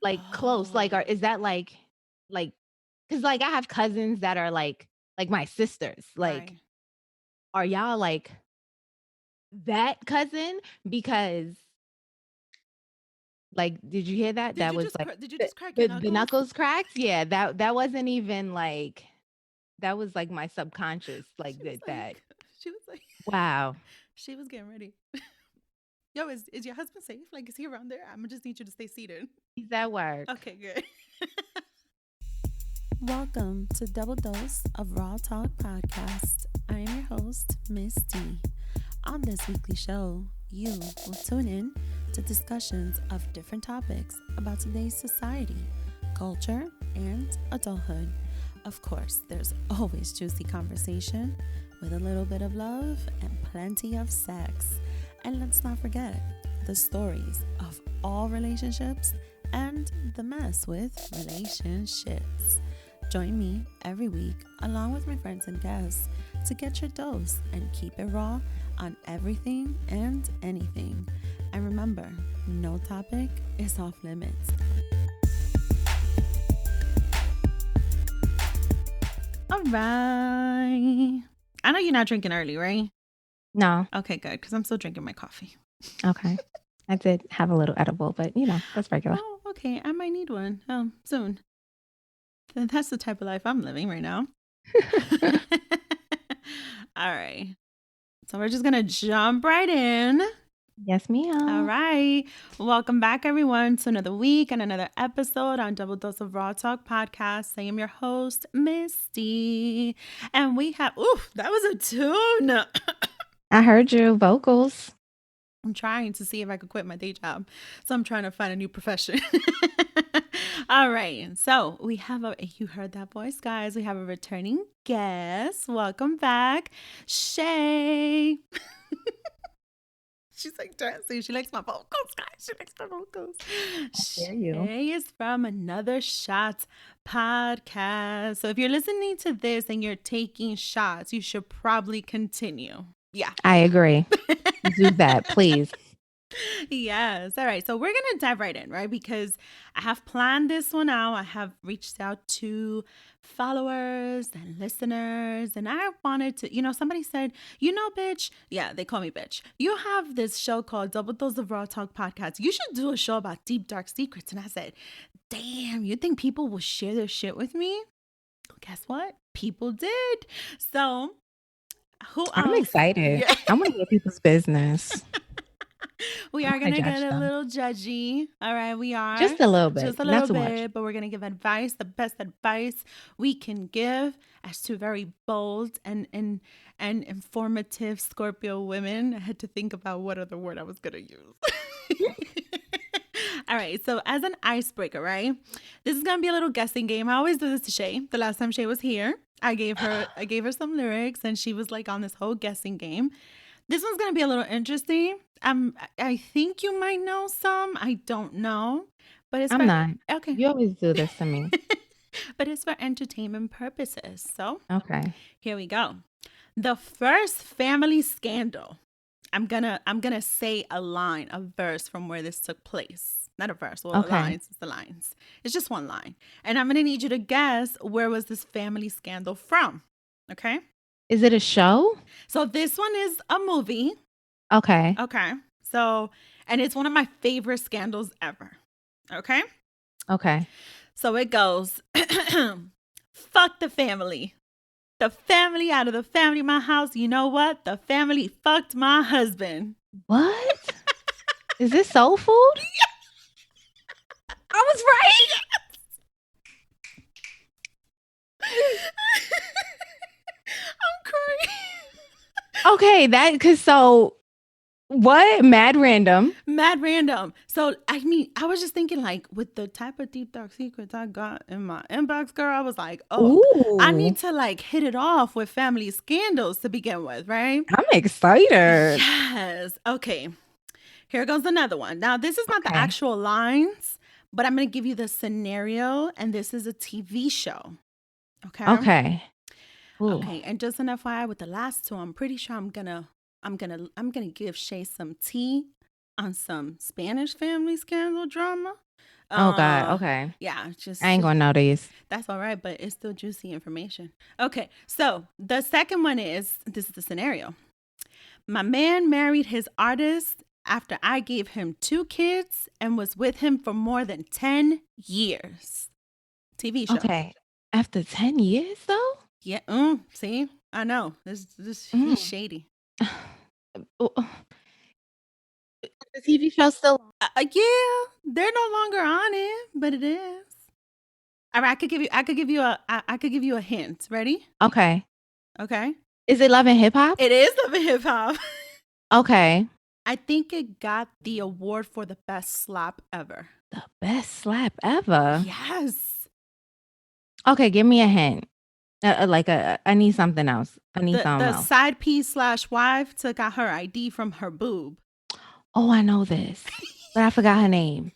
like close? Like, Oh, is that like, because like I have cousins that are like my sisters. Like, right. are y'all like that cousin? Because like, did you hear that? That was like Did you the just crack your the knuckles? knuckles cracked? Yeah, that wasn't even like that was like my subconscious like She was did that. like, she was like, Wow. she was getting ready. Yo, is your husband safe? Like, is he around there? I'm gonna just need you to stay seated. He's at work. Okay, good. Welcome to Double Dose of Raw Talk Podcast. I am your host, Miss D. On this weekly show, you will tune in to discussions of different topics about today's society, culture, and adulthood. Of course, there's always juicy conversation with a little bit of love and plenty of sex. And let's not forget the stories of all relationships and the mess with relationships. Join me every week along with my friends and guests to get your dose and keep it raw on everything and anything. And remember, no topic is off limits. All right. I know you're not drinking early, right? No. Okay, good, because I'm still drinking my coffee. Okay. I did have a little edible, but that's regular. Oh, okay. I might need one soon. That's the type of life I'm living right now. All right. So we're just going to jump right in. Yes, ma'am. All right. Welcome back, everyone, to another week and another episode on Double Dose of Raw Talk Podcast. I am your host, Misty. And we have, that was a tune. I heard your vocals. I'm trying to see if I could quit my day job. So I'm trying to find a new profession. All right. So we have you heard that voice, guys. We have a returning guest. Welcome back, Shay. She's like dancing. She likes my vocals, guys. She likes my vocals. Dare you. Shay is from Another Shots podcast. So if you're listening to this and you're taking shots, you should probably continue. Yeah. I agree. Do that, please. Yes. All right. So we're going to dive right in, right? Because I have planned this one out. I have reached out to followers and listeners, and I wanted to, somebody said, bitch. Yeah, they call me bitch. You have this show called Double Dose of Raw Talk Podcast. You should do a show about deep, dark secrets. And I said, damn, you think people will share their shit with me? Guess what? People did. So who I'm else? excited. Yeah. I want to hear people's business. We are going to get a little judgy. All right, we are. Just a little bit. Just a little bit, but we're going to give advice, the best advice we can give as two very bold and informative Scorpio women. I had to think about what other word I was going to use. All right, so as an icebreaker, right? This is going to be a little guessing game. I always do this to Shay. The last time Shay was here, I gave her some lyrics and she was like on this whole guessing game. This one's going to be a little interesting. I think you might know some. I don't know. But it's I'm not. Okay. You always do this to me. But it's for entertainment purposes. So, okay. Here we go. The first family scandal. I'm going to say a line, a verse from where this took place. Not a verse. Well, okay. Lines. It's the lines. It's just one line. And I'm going to need you to guess, where was this family scandal from? Okay? Is it a show? So this one is a movie. Okay. Okay. So, and it's one of my favorite scandals ever. Okay. Okay. So it goes, fuck the family. The family out of the family, my house. You know what? The family fucked my husband. What? Is this soul food? I was right. I'm crying. Okay, what? Mad random. So, I was just thinking, like, with the type of deep, dark secrets I got in my inbox, girl, I was like, Ooh. I need to, like, hit it off with family scandals to begin with, right? I'm excited. Yes. Okay. Here goes another one. Now, this is not the actual lines, but I'm going to give you the scenario, and this is a TV show. Okay? Okay. Ooh. Okay, and just an FYI with the last two, I'm pretty sure I'm gonna give Shay some tea on some Spanish family scandal drama. Oh God. Okay. Yeah, I ain't just gonna know these. that's all right, but it's still juicy information. Okay, so the second one is this is the scenario. My man married his artist after I gave him 2 kids and was with him for more than 10 years. TV show. Okay. After 10 years though? Yeah, see? I know. This he's Mm. shady. Oh, the TV show still Yeah, they're no longer on it, but it is. All right, I could give you a hint. Ready? okay. Okay. Is it Love and Hip Hop? It is Love and Hip Hop. Okay. I think it got the award for the best slap ever. The best slap ever. Yes. Okay, give me a hint. I need something else. I need something The else. side piece / wife took out her ID from her boob. Oh, I know this, but I forgot her name.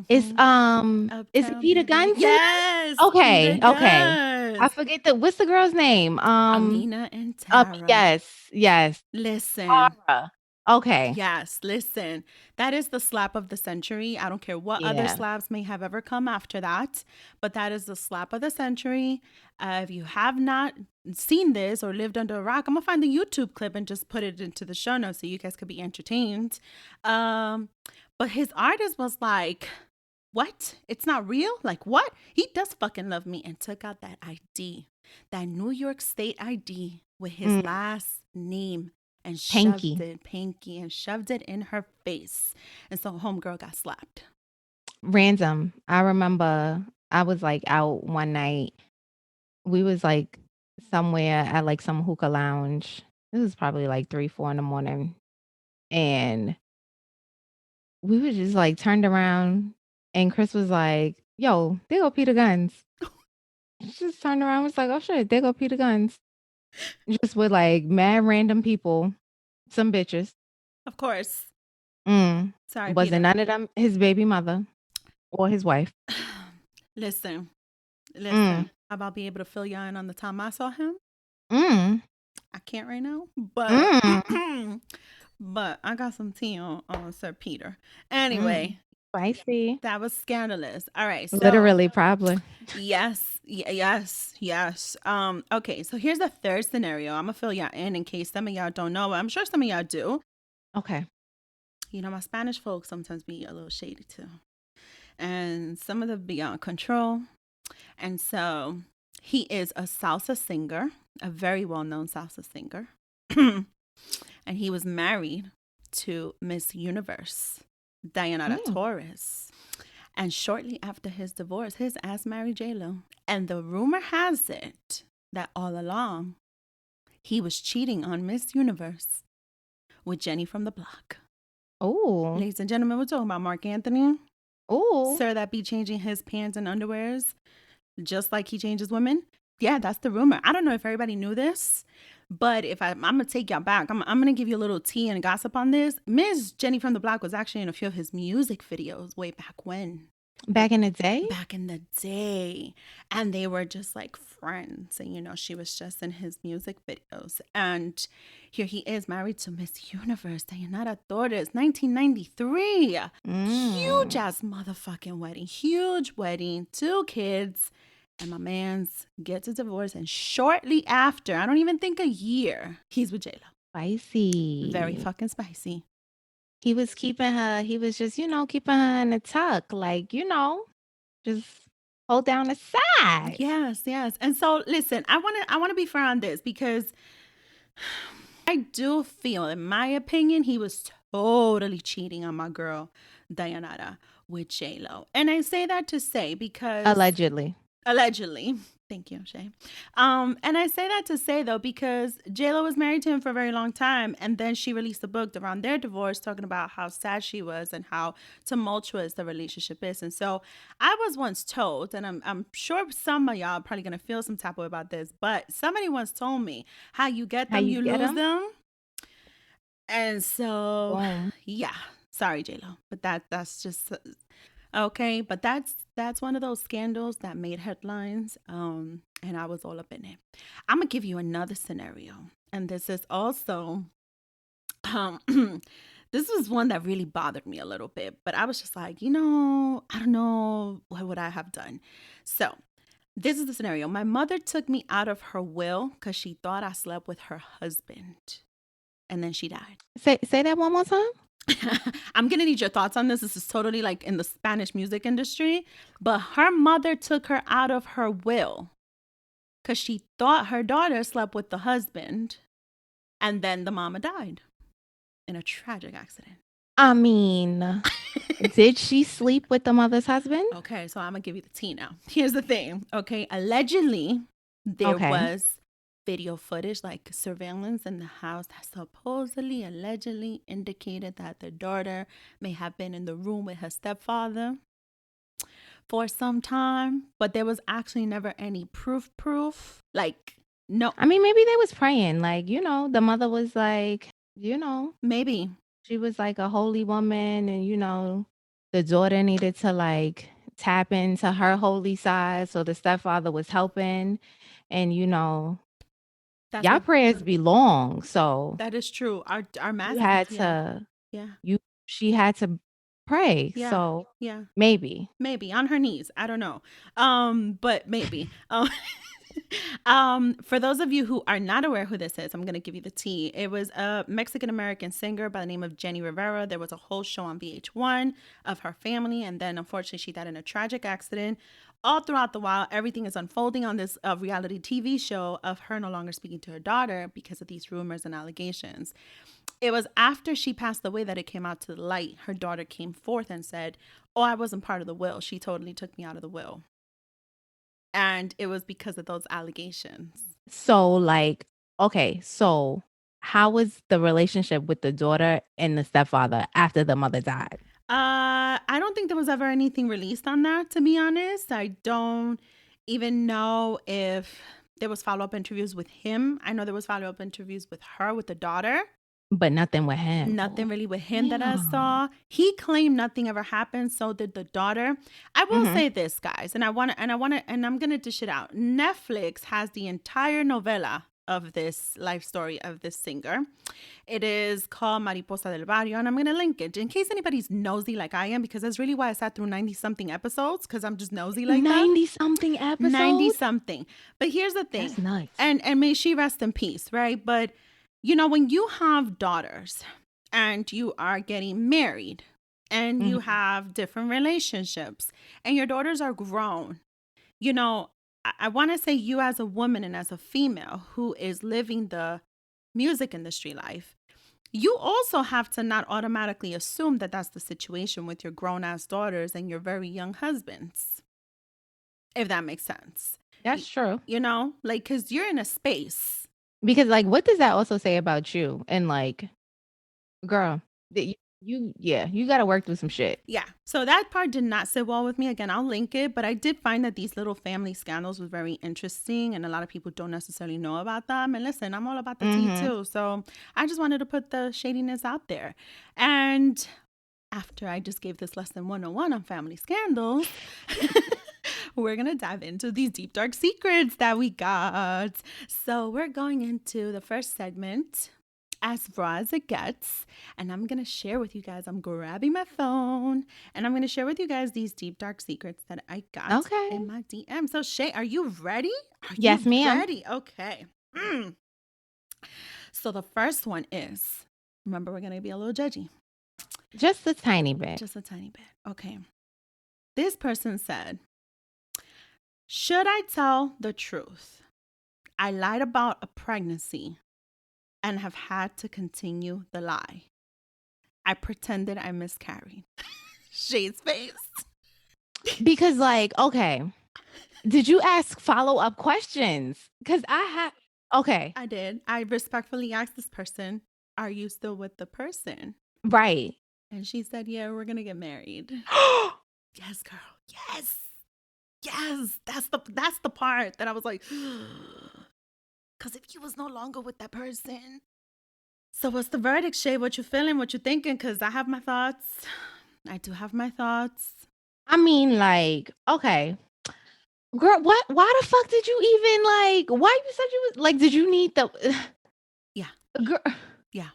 It's is it Uptown Peter BB. Guns? Yes. Okay, Peter okay. I Guns. forget what's the girl's name? Amina and Tara. Yes. Listen. Tara. Okay. Yes, listen. That is the slap of the century. I don't care what other Yeah. slaps may have ever come after that, but that is the slap of the century. If you have not seen this or lived under a rock, I'm gonna find the YouTube clip and just put it into the show notes so you guys could be entertained. But his artist was like, "What? It's not real? Like what? He does fucking love me," and took out that ID, that New York State ID with his last name. And Pinky. shoved it in her face. And so homegirl got slapped. Random. I remember I was like out one night. We was like somewhere at like some hookah lounge. This was probably like 3, 4 in the morning. And we were just like turned around and Chris was like, yo, there go Peter Guns. Just turned around, was like, oh shit, there go Peter Guns. Just with like mad random people, some bitches. Of course. Mm. Sorry, Wasn't Peter. none of them his baby mother or his wife. Listen. How about be able to fill you in on the time I saw him? I can't right now, but but I got some tea on Sir Peter. Anyway, spicy. that was scandalous. All right, so Literally, probably. yes. Okay, so here's the third scenario. I'm gonna fill y'all in case some of y'all don't know. I'm sure some of y'all do. Okay. You know, my Spanish folks sometimes be a little shady too, and some of them beyond control. And so he is a salsa singer, a very well-known salsa singer. And he was married to Miss Universe, Dayanara Torres. And shortly after his divorce, his ass married J-Lo. And the rumor has it that all along, he was cheating on Miss Universe with Jenny from the block. Oh. Ladies and gentlemen, we're talking about Mark Anthony. Oh. Sir that be changing his pants and underwears just like he changes women. Yeah, that's the rumor. I don't know if everybody knew this, but if I'm going to take y'all back. I'm going to give you a little tea and gossip on this. Miss Jenny from the Block was actually in a few of his music videos way back when. Back in the day? Back in the day. And they were just like friends. And, you know, she was just in his music videos. And here he is married to Miss Universe, Dayanara Torres, 1993. Huge ass motherfucking wedding. Huge wedding. 2 kids. And my man's gets a divorce. And shortly after, I don't even think a year, he's with J-Lo. Spicy. Very fucking spicy. He was keeping her, he was just, keeping her in the tuck. Like, just hold down the side. Yes. And so listen, I wanna be fair on this because I do feel, in my opinion, he was totally cheating on my girl Dayanara with J-Lo. And I say that to say because Allegedly. Thank you, Shay. And I say that to say, though, because J-Lo was married to him for a very long time. And then she released a book around their divorce talking about how sad she was and how tumultuous the relationship is. And so I was once told, and I'm sure some of y'all are probably going to feel some type of way about this, but somebody once told me, how you get them, you lose them. And so, yeah, sorry, J-Lo, but that's just... Okay, but that's one of those scandals that made headlines, and I was all up in it. I'm gonna give you another scenario, and this is also This was one that really bothered me a little bit, but I was just like, I don't know, what would I have done? So this is the scenario. My mother took me out of her will because she thought I slept with her husband, and then she died. Say that one more time. I'm going to need your thoughts on this. This is totally like in the Spanish music industry, but her mother took her out of her will because she thought her daughter slept with the husband, and then the mama died in a tragic accident. I mean, did she sleep with the mother's husband? Okay, so I'm going to give you the tea now. Here's the thing. Okay, allegedly, there was video footage, like surveillance in the house that supposedly, allegedly indicated that the daughter may have been in the room with her stepfather for some time, but there was actually never any proof. Like, no. I mean, maybe they was praying. Like, the mother was like, maybe she was like a holy woman, and the daughter needed to like tap into her holy side, so the stepfather was helping, and y'all prayers be long, so that is true. Our mass you had to, she had to pray, so maybe on her knees. I don't know, but maybe. For those of you who are not aware who this is, I'm going to give you the tea. It was a Mexican-American singer by the name of Jenny Rivera. There was a whole show on VH1 of her family, and then unfortunately she died in a tragic accident. All throughout the while, everything is unfolding on this reality TV show of her no longer speaking to her daughter because of these rumors and allegations. It was after she passed away that it came out to the light. Her daughter came forth and said, "Oh, I wasn't part of the will. She totally took me out of the will." And it was because of those allegations. So, like, okay, so how was the relationship with the daughter and the stepfather after the mother died? I don't think there was ever anything released on that, to be honest. I don't even know if there was follow-up interviews with him. I know there was follow-up interviews with her, with the daughter. But nothing with him. Nothing really with him that I saw. He claimed nothing ever happened. So did the daughter. I will say this, guys, and I'm gonna dish it out. Netflix has the entire novela of this life story of this singer. It is called Mariposa del Barrio, and I'm gonna link it in case anybody's nosy like I am, because that's really why I sat through 90-something episodes, because I'm just nosy like 90-something episodes? 90-something. But here's the thing. That's nice. And may she rest in peace, right? But when you have daughters and you are getting married and you have different relationships and your daughters are grown, I want to say, you as a woman and as a female who is living the music industry life, you also have to not automatically assume that that's the situation with your grown-ass daughters and your very young husbands, if that makes sense. That's true. Because you're in a space. Because, like, what does that also say about you? And, like, girl, you got to work through some shit. Yeah. So that part did not sit well with me. Again, I'll link it. But I did find that these little family scandals were very interesting. And a lot of people don't necessarily know about them. And listen, I'm all about the tea too. So I just wanted to put the shadiness out there. And after I just gave this lesson 101 on family scandals, we're going to dive into these deep, dark secrets that we got. So we're going into the first segment, as raw as it gets. And I'm going to share with you guys, I'm grabbing my phone and I'm going to share with you guys these deep, dark secrets that I got in my DM. So Shay, are you ready? Yes, ma'am. Ready? Okay. So the first one is, remember, we're going to be a little judgy. Just a tiny bit. Just a tiny bit. Okay. This person said, should I tell the truth? I lied about a pregnancy and have had to continue the lie. I pretended I miscarried. Shay's face. Because, like, okay, did you ask follow-up questions? Because okay. I did. I respectfully asked this person, are you still with the person? Right. And she said, yeah, we're going to get married. Yes, girl. Yes. Yes. That's the part that I was like, because if you was no longer with that person. So what's the verdict, Shay? What you feeling? What you thinking? Because I have my thoughts. I do have my thoughts. I mean, like, okay. Girl, why the fuck did you even, like, why you said you was, like, did you need the... Yeah. Girl. Yeah.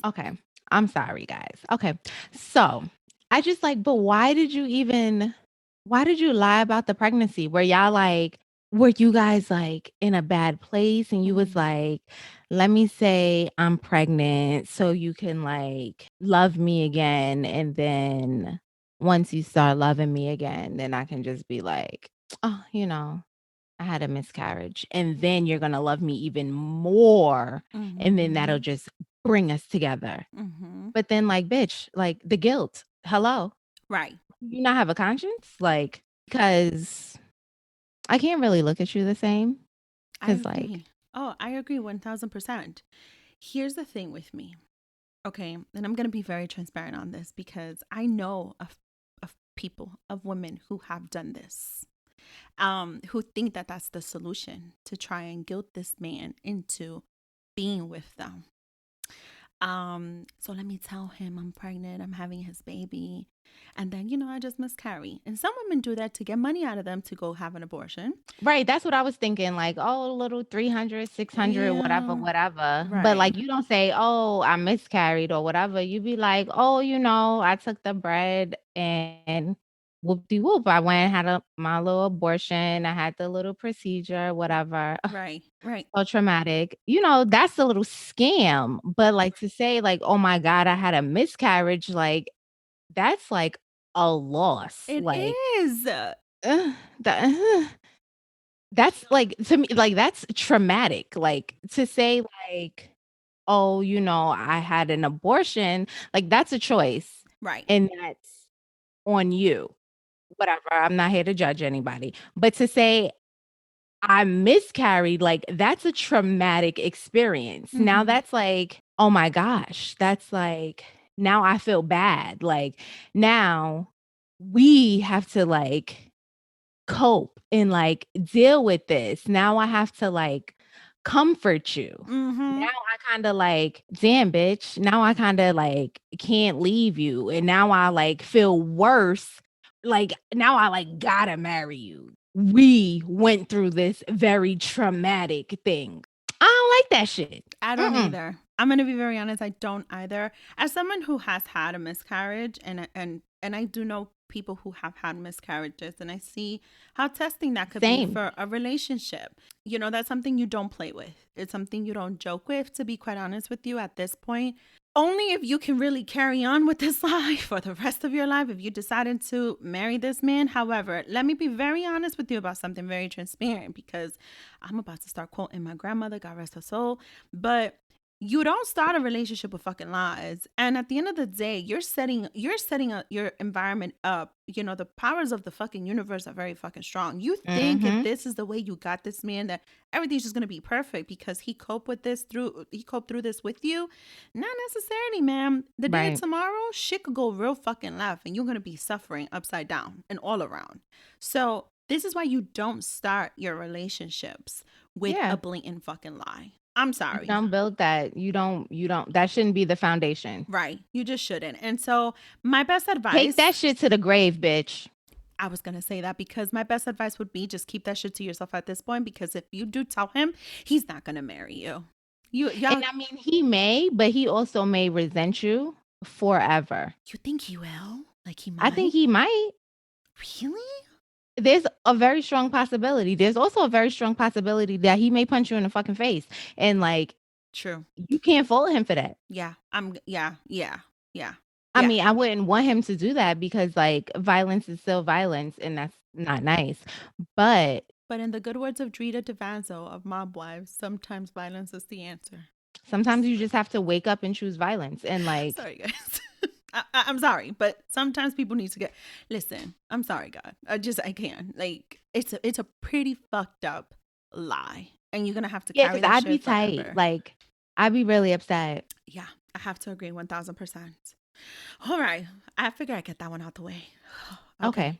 Okay. I'm sorry, guys. Okay. So I just like, but why did you lie about the pregnancy? Were you guys like in a bad place and you was Mm. like, let me say I'm pregnant so you can like love me again. And then once you start loving me again, then I can just be like, oh, I had a miscarriage. And then you're going to love me even more. And then that'll Mhm. just bring us together. Mhm. But then, like, bitch, like the guilt. Hello. Right. You not have a conscience? Like, because I can't really look at you the same. I Cause like, agree. Oh, I agree 1000%. Here's the thing with me. Okay, and I'm going to be very transparent on this because I know of people, of women who have done this. Who think that that's the solution to try and guilt this man into being with them. So let me tell him I'm pregnant, I'm having his baby, and then I just miscarry. And some women do that to get money out of them to go have an abortion. right, that's what I was thinking. Like, oh, a little 300, 600, whatever, Yeah, whatever. But right, like, you don't say, oh, I miscarried or whatever. You be like, oh, I took the bread and whoop de whoop. I went and had my little abortion. I had the little procedure, whatever. right, right. So traumatic. That's a little scam, but, like, to say, like, "Oh my god, I had a miscarriage," like, that's, like, a loss, It like, is. ugh, that's, like, to me, like, that's traumatic, like, to say, like, "Oh, I had an abortion," like, that's a choice, Right. and that's on you, whatever, I'm not here to judge anybody, but to say I miscarried, like, that's a traumatic experience. Now Mm-hmm. that's like, "Oh my gosh," that's like, now I feel bad, like, now we have to, like, cope and, like, deal with this. Now I have to, like, comfort you. Now Mm-hmm. I kinda like, "Damn, bitch." Now I kinda, like, can't leave you, and now I, like, feel worse. Like, now I, like, gotta marry you. We went through this very traumatic thing. I don't like that shit. I don't Mm-mm. either. I'm gonna be very honest. I don't either. As someone who has had a miscarriage, and I do know people who have had miscarriages, and I see how testing that could be Same. for a relationship. That's something you don't play with. It's something you don't joke with. To be quite honest with you, at this point, only if you can really carry on with this life for the rest of your life, if you decided to marry this man. However, let me be very honest with you about something very transparent because I'm about to start quoting my grandmother, God rest her soul. But you don't start a relationship with fucking lies. And at the end of the day, you're setting your environment up. The powers of the fucking universe are very fucking strong. You think if Mhm. this is the way you got this man that everything's just gonna be perfect because he coped through this with you. Not necessarily, ma'am. The day of Right. tomorrow, shit could go real fucking left and you're gonna be suffering upside down and all around. So this is why you don't start your relationships with a Yeah. blatant fucking lie. I'm You sorry. don't build that. You don't that shouldn't be the foundation. Right. You just shouldn't. And so, my best Take that advice, shit to the grave, bitch. I was going to say that because my best advice would be just keep that shit to yourself at this point because if you do tell him, he's not going to marry you. And Y'all, I mean, he may, but he also may resent you forever. you think he will? Like he I think might? he might. Really? There's a very strong possibility. There's also a very strong possibility that he may punch you in the fucking face, and, like, True. you can't fault him for that. Yeah. Yeah. Yeah. I Yeah. mean, I wouldn't want him to do that because, like, violence is still violence, and that's not nice. But But in the good words of Drita DeVanzo of Mob Wives, sometimes violence is the answer. sometimes you just have to wake up and choose violence, and, like, Sorry, guys. I'm sorry, but sometimes people need to get. Listen, I'm sorry, God. I can't. Like, it's a pretty fucked up lie, and you're gonna have to yeah, carry because that I'd be shit tight. forever. Like, I'd be really upset. Yeah, I have to agree 1000%. All right, I figure I get that one out the way. Okay, Okay.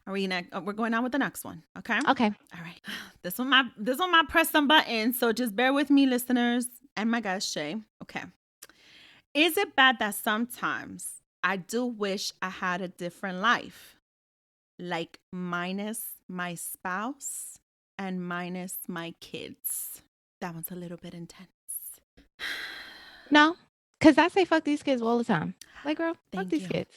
are we next? We're going on with the next one. Okay. Okay. All right. This one might press some buttons, so just bear with me, listeners, and my guest Shay. Okay. Is it bad that sometimes I do wish I had a different life, like minus my spouse and minus my kids? That one's a little bit intense. No. Because I say fuck these kids all the time. Like, girl, fuck Thank these you. kids.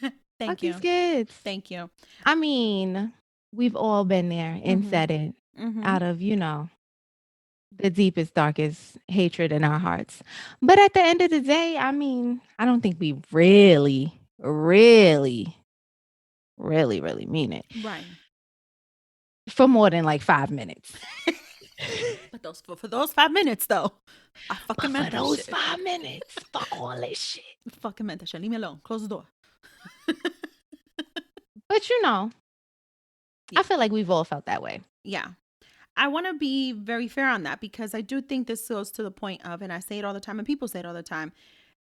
Fuck Thank these you. kids. Thank you. I mean, we've all been there and Mm-hmm. said it Mm-hmm. out of, the deepest, darkest hatred in our hearts. But at the end of the day, I mean, I don't think we really, really, really, really mean it Right. for more than like 5 minutes. But for those 5 minutes though, I But fucking for meant that those shit. 5 minutes, fuck all this shit. Fucking meant that shit. Leave me alone. Close the door. But Yeah. I feel like we've all felt that way. Yeah. I want to be very fair on that because I do think this goes to the point of, and I say it all the time, and people say it all the time,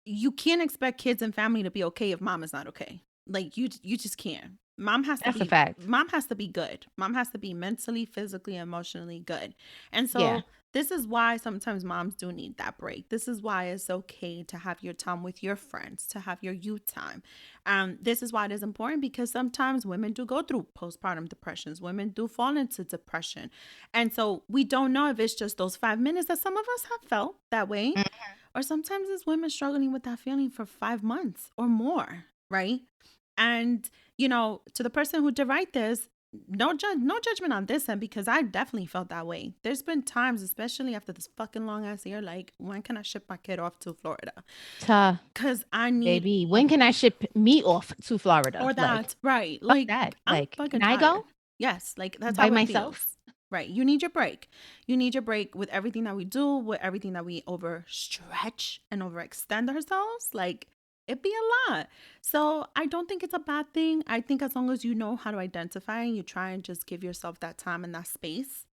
you can't expect kids and family to be okay if mom is not okay. Like you just can't. That's a fact. Mom has to be good. Mom has to be mentally, physically, emotionally good. And Yeah. so this is why sometimes moms do need that break. This is why it's okay to have your time with your friends, to have your you time. This is why it is important because sometimes women do go through postpartum depressions. Women do fall into depression. And so we don't know if it's just those 5 minutes that some of us have felt that way. Mm. Or sometimes it's women struggling with that feeling for 5 months or more, right? And, to the person who did write this, no judgment on this end because I definitely felt that way. There's been times, especially after this fucking long ass year, like, when can I ship my kid off to Florida? Because I need Baby, when can I ship me off to Florida? or Like, that, right? fuck Like, that. I'm Like, fucking can I tired. go Yes, like that's by how it myself? feels. Right. You need your break. You need your break with everything that we do, with everything that we overstretch and overextend ourselves. Like, it'd be a lot. So I don't think it's a bad thing. I think as long as you know how to identify and you try and just give yourself that time and that space,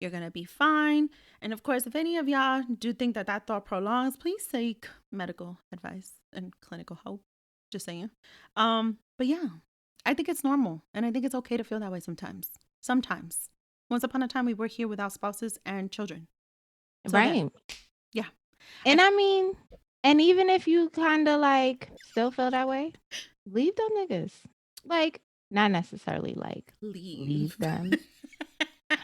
you're going to be fine. And of course, if any of y'all do think that that thought prolongs, please seek medical advice and clinical help. Just saying. But yeah, I think it's normal. And I think it's okay to feel that way sometimes. Sometimes. Once upon a time, we were here without spouses and children. So Right. yeah. And I mean, and even if you kind of like still feel that way, leave them niggas. Like, not necessarily like leave them.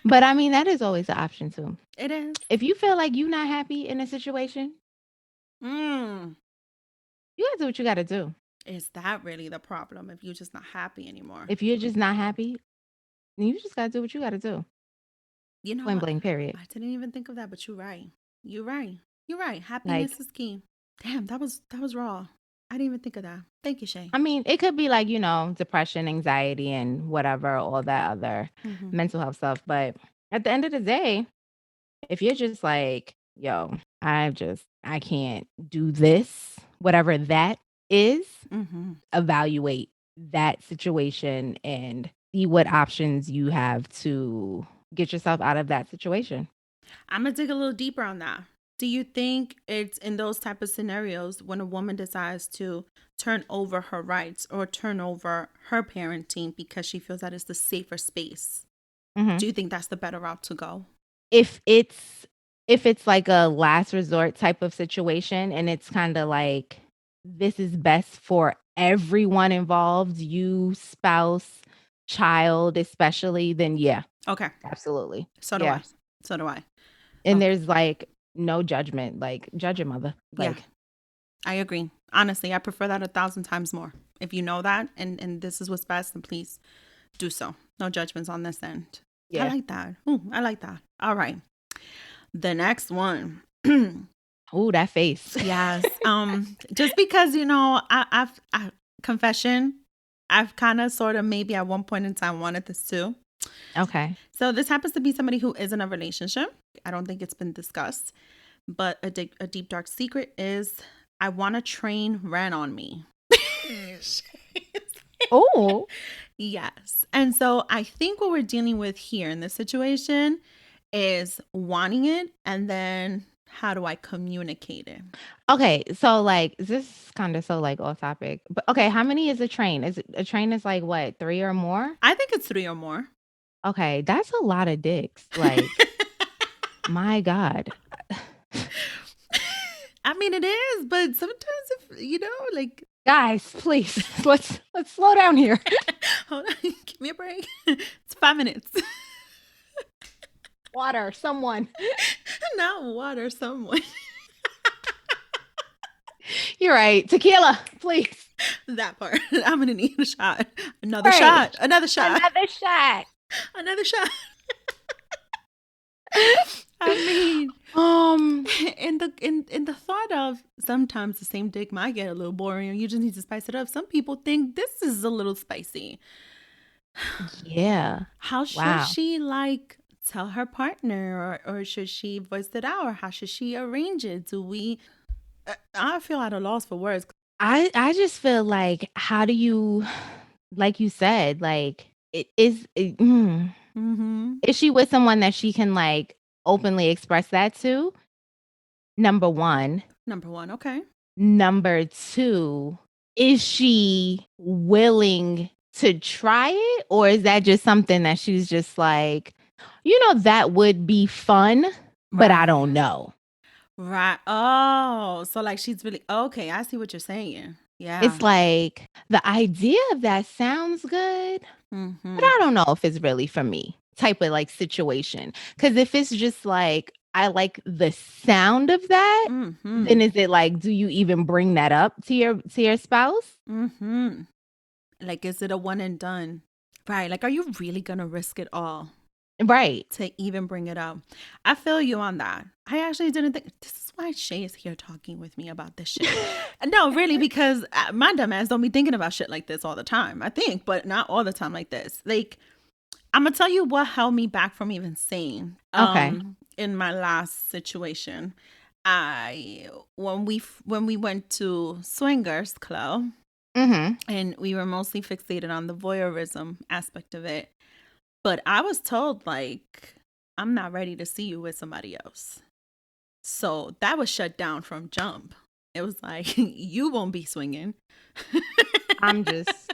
But I mean, that is always an option too. It is. If you feel like you're not happy in a situation, Mm. you gotta do what you gotta do. Is that really the problem if you're just not happy anymore? If you're just not happy, then you just gotta do what you gotta do. You know Point what? blank, period. I didn't even think of that, but you're right. You're right. You're right. Like, Happiness is key. Damn, that was raw. I didn't even think of that. Thank you, Shay. I mean, it could be like, depression, anxiety, and whatever, all that other mental health stuff. But at the end of the day, if you're just like, yo, I can't do this, whatever that is, evaluate that situation and see what options you have to get yourself out of that situation. I'm going to dig a little deeper on that. Do you think it's in those type of scenarios when a woman decides to turn over her rights or turn over her parenting because she feels that it's the safer space? Do you think that's the better route to go? If it's like a last resort type of situation and it's kind of like this is best for everyone involved, you, spouse, child especially, then yeah. Okay. Absolutely. So do I. So do I. And there's like no judgment, like judge your mother. Like, yeah, I agree. Honestly, I prefer that 1,000 times more. If you know that and this is what's best, then please do so. No judgments on this end. Yeah. I like that. Ooh, I like that. All right. The next one. Ooh, that face. Yes. Just because, I've confession, I've kind of sort of maybe at one point in time wanted this too. Okay. So this happens to be somebody who is in a relationship. I don't think it's been discussed, but a deep dark secret is I want a train ran on me. Oh. Yes. And so I think what we're dealing with here in this situation is wanting it and then how do I communicate it? Okay, so like this is kind of so like off topic. But okay, how many is a train? Is it a train is like what, 3 or more? I think it's 3 or more. Okay, that's a lot of dicks. Like my God. I mean it is, but sometimes if like guys, please let's slow down here. Hold on, give me a break. It's 5 minutes. Water, someone. Not water, someone. You're right. Tequila, please. That part. I'm gonna need a shot. Another Right. shot. Another shot. Another shot. Another shot. I mean, Um, in the thought of sometimes the same dick might get a little boring and you just need to spice it up. Some people think this is a little spicy. yeah. How should Wow. she like tell her partner, or should she voice it out, or how should she arrange it? Do we I feel at a loss for words. I just feel like how do you like you said, like Mm-hmm. is she with someone that she can like openly express that to? Number 1. Number one, okay. Number 2, is she willing to try it, or is that just something that she's just like, that would be fun, but I Right. don't know. Right. Oh, so like she's really okay. I see what you're saying. Yeah. It's like the idea of that sounds good, Mm-hmm. but I don't know if it's really for me type of like situation. Because if it's just like, I like the sound of that, Mm-hmm. then is it like, do you even bring that up to your spouse? Mm-hmm. Like, is it a one and done? Right. Like, are you really gonna risk it all Right. to even bring it up? I feel you on that. I actually didn't think this is why Shay is here talking with me about this shit. No, really, because my dumb ass don't be thinking about shit like this all the time. I think, but not all the time like this. Like, I'm gonna tell you what held me back from even saying. Okay. In my last situation, when we went to swingers club, and we were mostly fixated on the voyeurism aspect of it. But I was told, like, I'm not ready to see you with somebody else. So that was shut down from jump. It was like, you won't be swinging. I'm just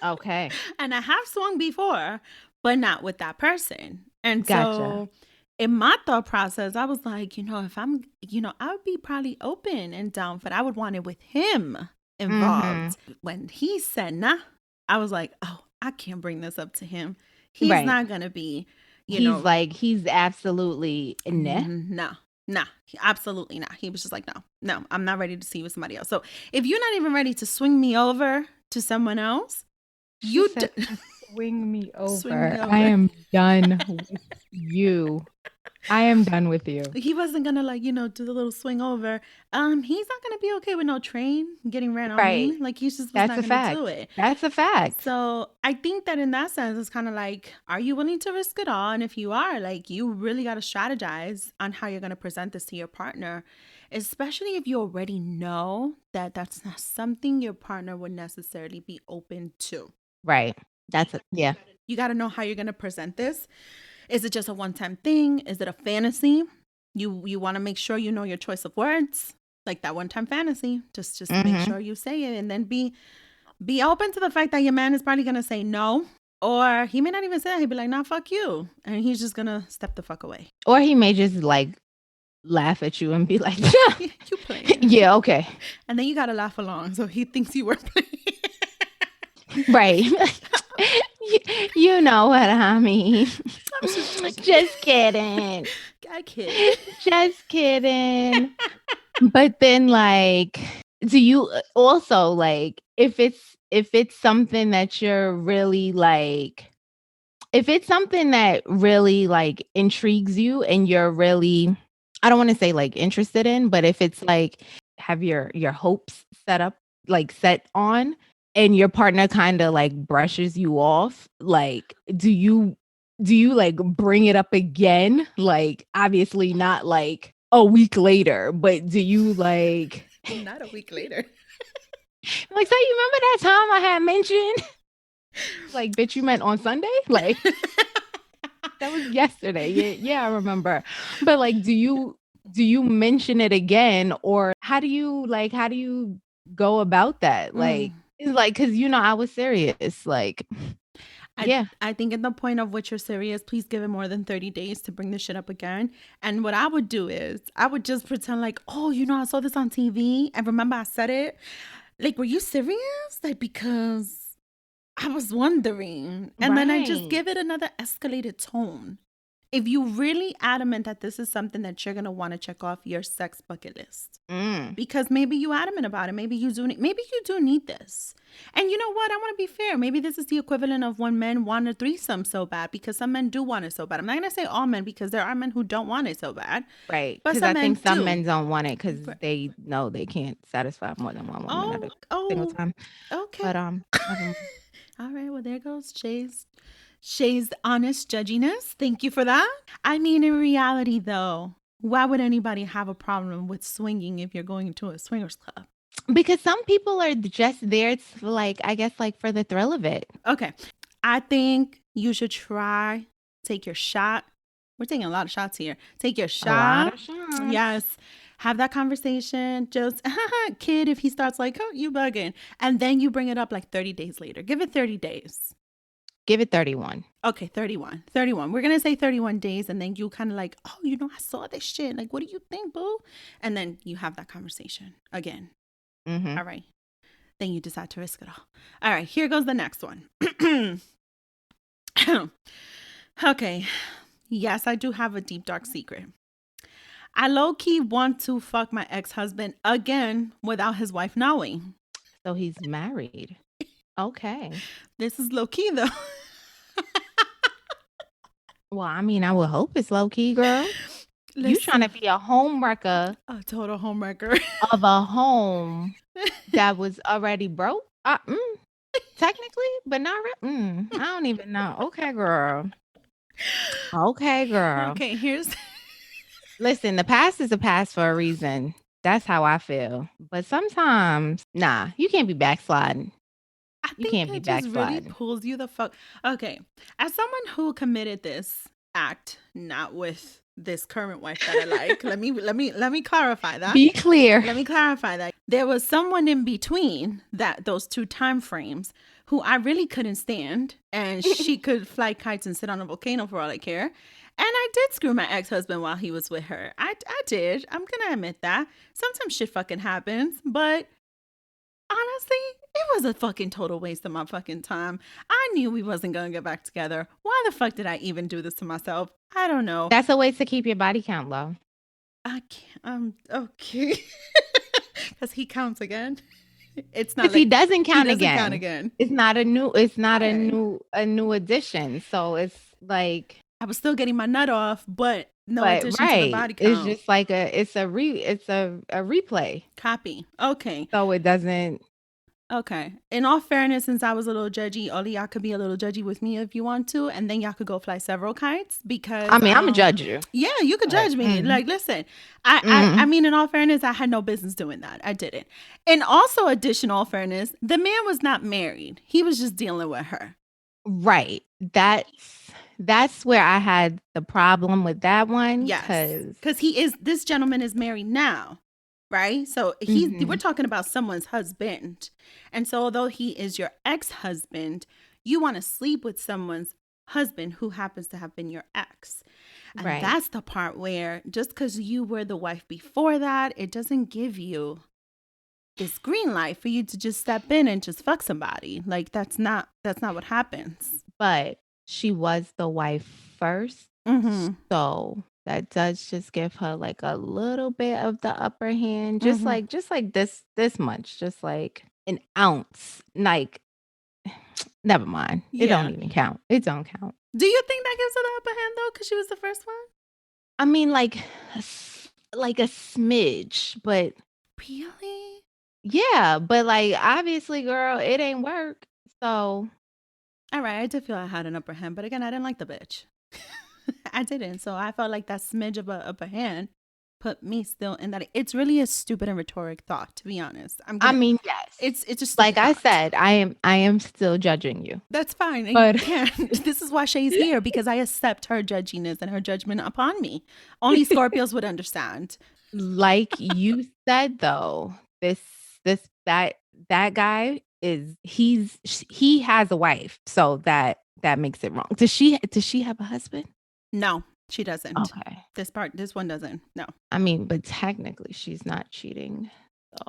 okay. And I have swung before, but not with that person. And Gotcha. so in my thought process, I was like, if I'm, I would be probably open and down, but I would want it with him involved. When he said nah, I was like, oh, I can't bring this up to him. He's Right. not gonna be, he's absolutely nah, absolutely not. He was just like, no, I'm not ready to see you with somebody else. So if you're not even ready to swing me over to someone else, you swing me over. Swing me over. I am done with you. I am done with you. He wasn't gonna do the little swing over. He's not gonna be okay with no train getting ran on me. Like he just was not gonna do it. That's a fact. So I think that in that sense, it's kind of like, are you willing to risk it all? And if you are, like, you really got to strategize on how you're gonna present this to your partner, especially if you already know that that's not something your partner would necessarily be open to. Right. Yeah. You got to know how you're gonna present this. Is it just a one-time thing? Is it a fantasy? You want to make sure you know your choice of words, like that one-time fantasy. Just make sure you say it, and then be open to the fact that your man is probably gonna say no, or he may not even say that. He'd be like, "Nah, fuck you," and he's just gonna step the fuck away. Or he may just like laugh at you and be like, "Yeah, you playing." Yeah, okay. And then you gotta laugh along, so he thinks you were playing. Right. You know what I mean. Just kidding. I kid. Just kidding. But then, like, do you also like if it's something that you're really like, if it's something that really like intrigues you and you're really, I don't want to say like interested in, but if it's like have your hopes set on, and your partner kind of like brushes you off, like do you like bring it up again? Like obviously not like a week later, but do you like not a week later? Like, so you remember that time I had mentioned? Like, bitch, you meant on Sunday? Like that was yesterday. Yeah, I remember. But like, do you mention it again, or how do you go about that? Like, it's like, because I was serious. Like, I think at the point of which you're serious, please give it more than 30 days to bring this shit up again. And what I would do is I would just pretend like, oh, I saw this on TV and remember I said it. Like, were you serious? Like, because I was wondering. And then I just give it another escalated tone. if you really adamant that this is something that you're gonna want to check off your sex bucket list, because maybe you adamant about it, maybe you do need this. And you know what? I want to be fair. Maybe this is the equivalent of when men want a threesome so bad, because some men do want it so bad. I'm not gonna say all men, because there are men who don't want it so bad, Right. but Because some I men think some do. men don't want it because they know they can't satisfy more than one woman at a single time. Okay. But never mind. All right. Well, there goes Shay's honest judginess. Thank you for that. I mean, in reality, though, why would anybody have a problem with swinging if you're going to a swingers club? Because some people are just there. It's like, I guess, like for the thrill of it. Okay. I think you should take your shot. We're taking a lot of shots here. Take your shot. A lot of shots. Yes. Have that conversation. Just, kid, if he starts like, oh, you bugging. And then you bring it up like 30 days later. Give it 30 days. Give it 31. Okay, 31. We're going to say 31 days. And then you kind of like, oh, I saw this shit. Like, what do you think, boo? And then you have that conversation again. Mm-hmm. All right. Then you decide to risk it all. All right, here goes the next one. Okay. Yes, I do have a deep, dark secret. I low-key want to fuck my ex-husband again without his wife knowing. So he's married. Okay. This is low-key, though. Well, I mean, I would hope it's low-key, girl. Listen, you trying to be a homewrecker. A total homewrecker. Of a home that was already broke? Technically, but not really. I don't even know. Okay, girl. Okay, Listen, the past is a past for a reason. That's how I feel. But sometimes, nah, you can't be backsliding. You can't be backsliding. Really pulls you the fuck. Okay, as someone who committed this act, not with this current wife that I like, let me clarify that. Be clear. Let me clarify that. There was someone in between those two time frames who I really couldn't stand, and she could fly kites and sit on a volcano for all I care. And I did screw my ex-husband while he was with her. I did. I'm gonna admit that. Sometimes shit fucking happens, but honestly, it was a fucking total waste of my fucking time. I knew we wasn't gonna get back together. Why the fuck did I even do this to myself? I don't know. That's a way to keep your body count low. I can't. Okay. Because he counts again. It's not. If he doesn't count again. It's not a new. It's not a new addition. So it's like I was still getting my nut off, but no addition to the body count. It's just like it's a replay copy. Okay. So it doesn't. Okay. In all fairness, since I was a little judgy, all of y'all could be a little judgy with me if you want to, and then y'all could go fly several kites because I mean, I'm a judge you. Yeah, you could judge me. Like, listen, I mean, in all fairness, I had no business doing that. I didn't. And also, additional fairness, the man was not married. He was just dealing with her. Right. That's where I had the problem with that one. Yes. Because this gentleman is married now. Right. So we're talking about someone's husband. And so although he is your ex-husband, you want to sleep with someone's husband who happens to have been your ex. And that's the part where just because you were the wife before that, it doesn't give you this green light for you to just step in and just fuck somebody. Like that's not what happens. But she was the wife first. So that does just give her like a little bit of the upper hand, just like this much, just like an ounce. Like, never mind. It don't even count. It don't count. Do you think that gives her the upper hand though? Because she was the first one. I mean, like a smidge, but really, yeah. But like, obviously, girl, it ain't work. So, all right, I did feel I had an upper hand, but again, I didn't like the bitch. I didn't. So I felt like that smidge of a upper hand put me still in that. It's really a stupid and rhetoric thought, to be honest. I mean, yes. It's just like I said, I am still judging you. That's fine. But this is why Shay's here, because I accept her judginess and her judgment upon me. Only Scorpios would understand. Like you said, though, that guy he has a wife, so that makes it wrong. Does she have a husband? No, she doesn't. Okay. This one doesn't. No. I mean, but technically she's not cheating.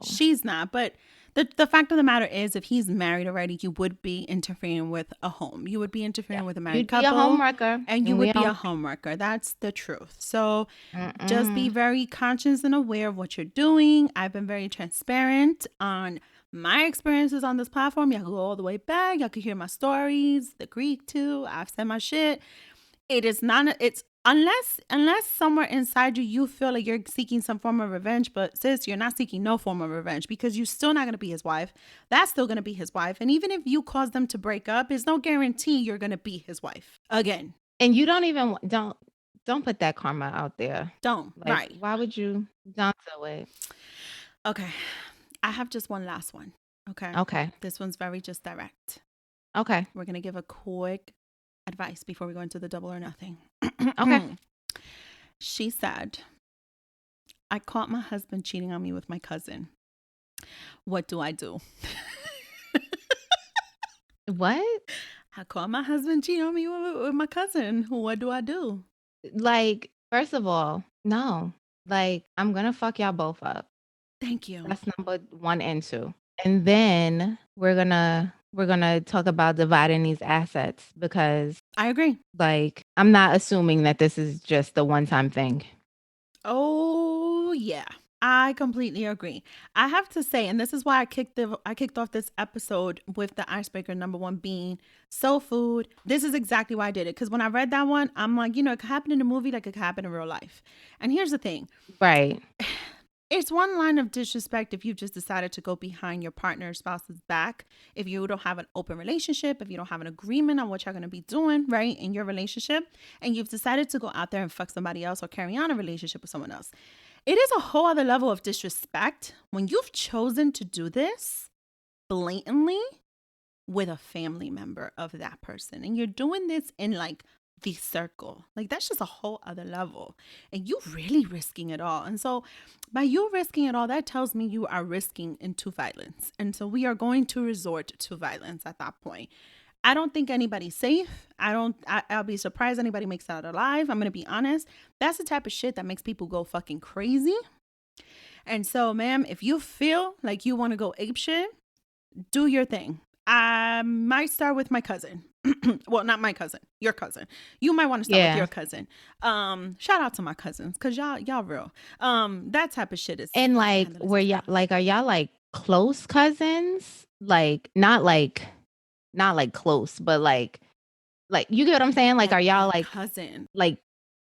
So She's not, but the fact of the matter is, if he's married already, you would be interfering with a home. You would be yeah, interfering with a married you'd be a couple, homewrecker, and you and we would be a don't. homewrecker. That's the truth. So just be Mm-mm. very conscious and aware of what you're doing. I've been very transparent on my experiences on this platform. Y'all can go all the way back. Y'all can hear my stories, the Greek too. I've said my shit. It is not. It's unless somewhere inside you feel like you're seeking some form of revenge, but sis, you're not seeking no form of revenge because you're still not gonna be his wife. That's still gonna be his wife, and even if you cause them to break up, there's no guarantee you're gonna be his wife again. And you don't even don't put that karma out there. Don't. Like, Right. why would you don't do it? Okay. I have just one last one. Okay. Okay. This one's very just direct. Okay. We're gonna give a quick advice before we go into the double or nothing. Okay. She said, I caught my husband cheating on me with my cousin. What do I do? What? I caught my husband cheating on me with my cousin. What do I do? Like, first of all, no. Like, I'm gonna fuck y'all both up. Thank you. That's number 1 and 2. And then we're gonna talk about dividing these assets because, I agree. like, I'm not assuming that this is just a one-time thing. Oh yeah, I completely agree. I have to say, and this is why I kicked off this episode with the icebreaker number 1 being soul food. This is exactly why I did it, because when I read that one, I'm like, you know, it could happen in a movie, like it could happen in real life. And here's the thing. Right. It's one line of disrespect if you've just decided to go behind your partner or spouse's back, if you don't have an open relationship, if you don't have an agreement on what you're going to be doing, right, in your relationship, and you've decided to go out there and fuck somebody else or carry on a relationship with someone else. It is a whole other level of disrespect when you've chosen to do this blatantly with a family member of that person. And you're doing this in like the circle. Like that's just a whole other level. And you really risking it all. And so by you risking it all, that tells me you are risking into violence. And so we are going to resort to violence at that point. I don't think anybody's safe. I'll be surprised anybody makes it out alive. I'm going to be honest. That's the type of shit that makes people go fucking crazy. And so, ma'am, if you feel like you want to go ape shit, do your thing. I might start with my cousin. Well, not my cousin, your cousin. You might want to start with your cousin. Shout out to my cousins, because y'all real. That type of shit is. And like, where y'all like, are y'all like close cousins? Like, not like close, but like you get what I'm saying? Like, are y'all like cousin? Like,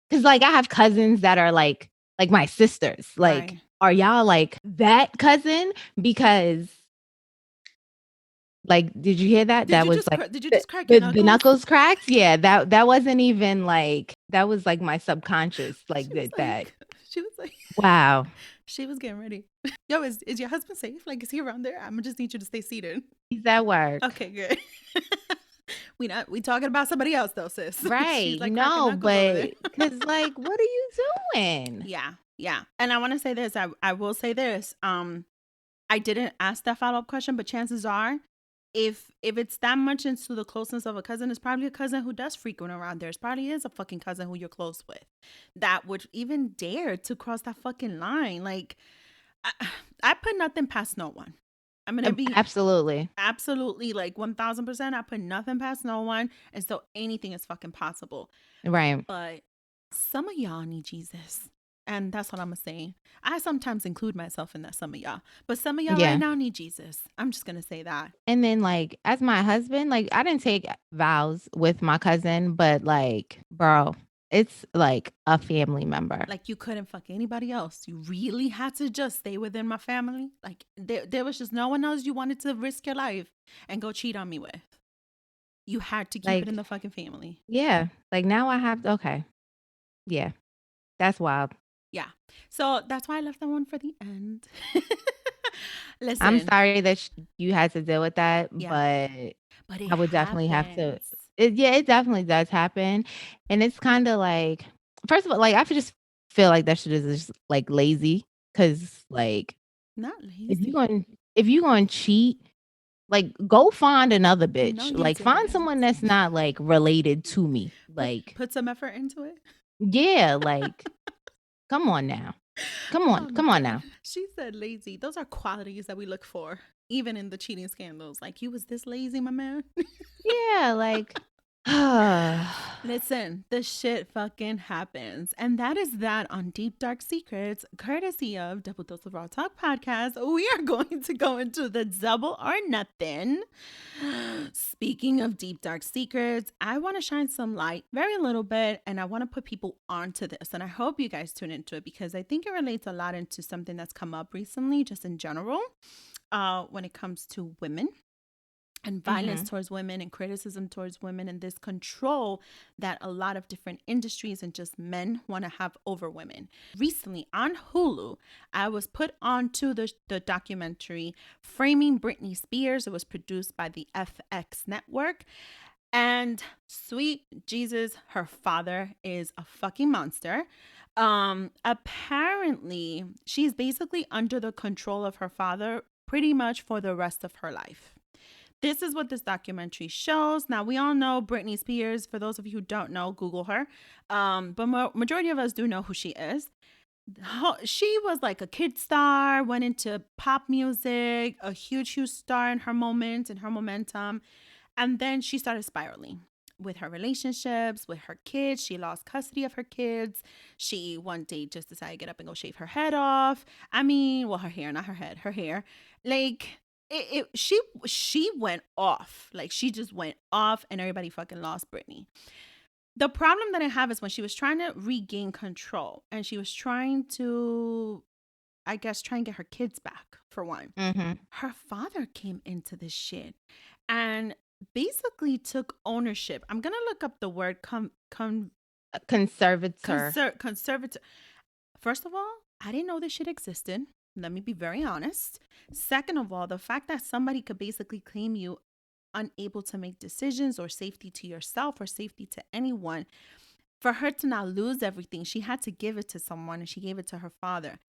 because like I have cousins that are like my sisters. Like, Right. are y'all like that cousin? Because like, did you hear that? That was like, did you just crack your the knuckles? knuckles cracked. Yeah, that wasn't even like, that was like my subconscious like did that. She was like, wow. She was getting ready. Yo, is your husband safe? Like, is he around there? I'm gonna just need you to stay seated. He's at work. Okay, good. We talking about somebody else though, sis. Right. Like no, but because like, what are you doing? Yeah. And I want to say this. I will say this. I didn't ask that follow-up question, but chances are, if it's that much into the closeness of a cousin, it's probably a cousin who does frequent around there. It probably is a fucking cousin who you're close with that would even dare to cross that fucking line. Like, I put nothing past no one. I'm going to be absolutely like 1000%. I put nothing past no one. And so anything is fucking possible. Right. But some of y'all need Jesus. And that's what I'm going to say. I sometimes include myself in that, some of y'all. But some of y'all right now need Jesus. I'm just going to say that. And then like, as my husband, like I didn't take vows with my cousin, but like, bro, it's like a family member. Like you couldn't fuck anybody else. You really had to just stay within my family. Like there was just no one else you wanted to risk your life and go cheat on me with. You had to keep it in the fucking family. Yeah. Like now I have, okay. Yeah. That's wild. Yeah. So that's why I left that one for the end. Listen. I'm sorry that you had to deal with that, but I would definitely have to. It definitely does happen. And it's kind of like, first of all, like I just feel like that shit is just like lazy. Cause like, not lazy. If you're going to cheat, like go find another bitch. Like find someone that's not like related to me. Like put some effort into it. Yeah. Like, come on now. Oh my Come on God. now. She said lazy. Those are qualities that we look for, even in the cheating scandals. Like, you was this lazy, my man? Yeah, like Listen, the shit fucking happens. And that is that on Deep Dark Secrets, courtesy of Double Dose of Raw Talk podcast. We are going to go into the double or nothing. Speaking of Deep Dark Secrets, I want to shine some light, very little bit, and I want to put people onto this. And I hope you guys tune into it because I think it relates a lot into something that's come up recently, just in general, when it comes to women and violence mhm. towards women and criticism towards women and this control that a lot of different industries and just men want to have over women. Recently on Hulu, I was put onto the documentary Framing Britney Spears. It was produced by the FX network. And sweet Jesus, her father is a fucking monster. Apparently, she's basically under the control of her father pretty much for the rest of her life. This is what this documentary shows. Now, we all know Britney Spears. For those of you who don't know, Google her. But majority of us do know who she is. She was like a kid star, went into pop music, a huge, huge star in her moment, in her momentum. And then she started spiraling with her relationships, with her kids. She lost custody of her kids. She one day just decided to get up and go shave her head off. I mean, well, her hair, not her head, her hair. Like she went off. Like she just went off and everybody fucking lost Britney. The problem that I have is when she was trying to regain control and she was trying to, I guess, try and get her kids back for one. Mhm. Her father came into this shit and basically took ownership. I'm gonna look up the word A conservator. conservative. First of all, I didn't know this shit existed. Let me be very honest. Second of all, the fact that somebody could basically claim you unable to make decisions or safety to yourself or safety to anyone, for her to not lose everything, she had to give it to someone and she gave it to her father.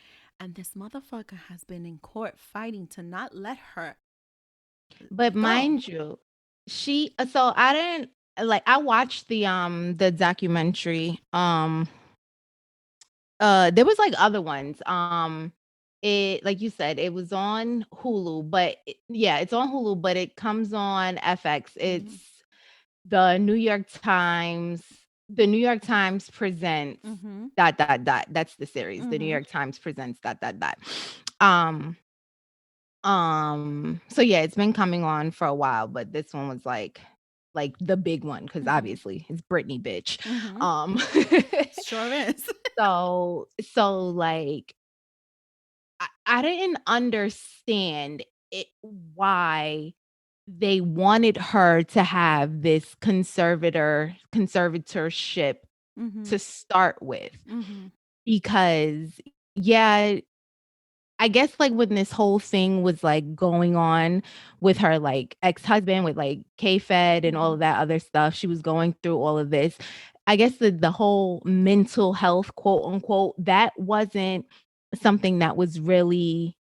And this motherfucker has been in court fighting to not let her But go. mind you, she so I didn't like I watched the documentary. There was like other ones. It like you said, it was on Hulu, but yeah, it's on Hulu, but it comes on FX. Mm-hmm. It's the New York Times. The New York Times presents Mm-hmm. dot dot dot. That's the series. The New Mm-hmm. York Times presents dot dot dot. Um so yeah, it's been coming on for a while, but this one was like the big one because Mm-hmm. obviously it's Britney, bitch. Mm-hmm. Um Sure is. so like I didn't understand it why they wanted her to have this conservatorship Mm-hmm. to start with Mm-hmm. because yeah, I guess, like, when this whole thing was, like, going on with her, like, ex-husband with, like, K-Fed and all Mm-hmm. of that other stuff, she was going through all of this. I guess the whole mental health, quote, unquote, that wasn't something that was really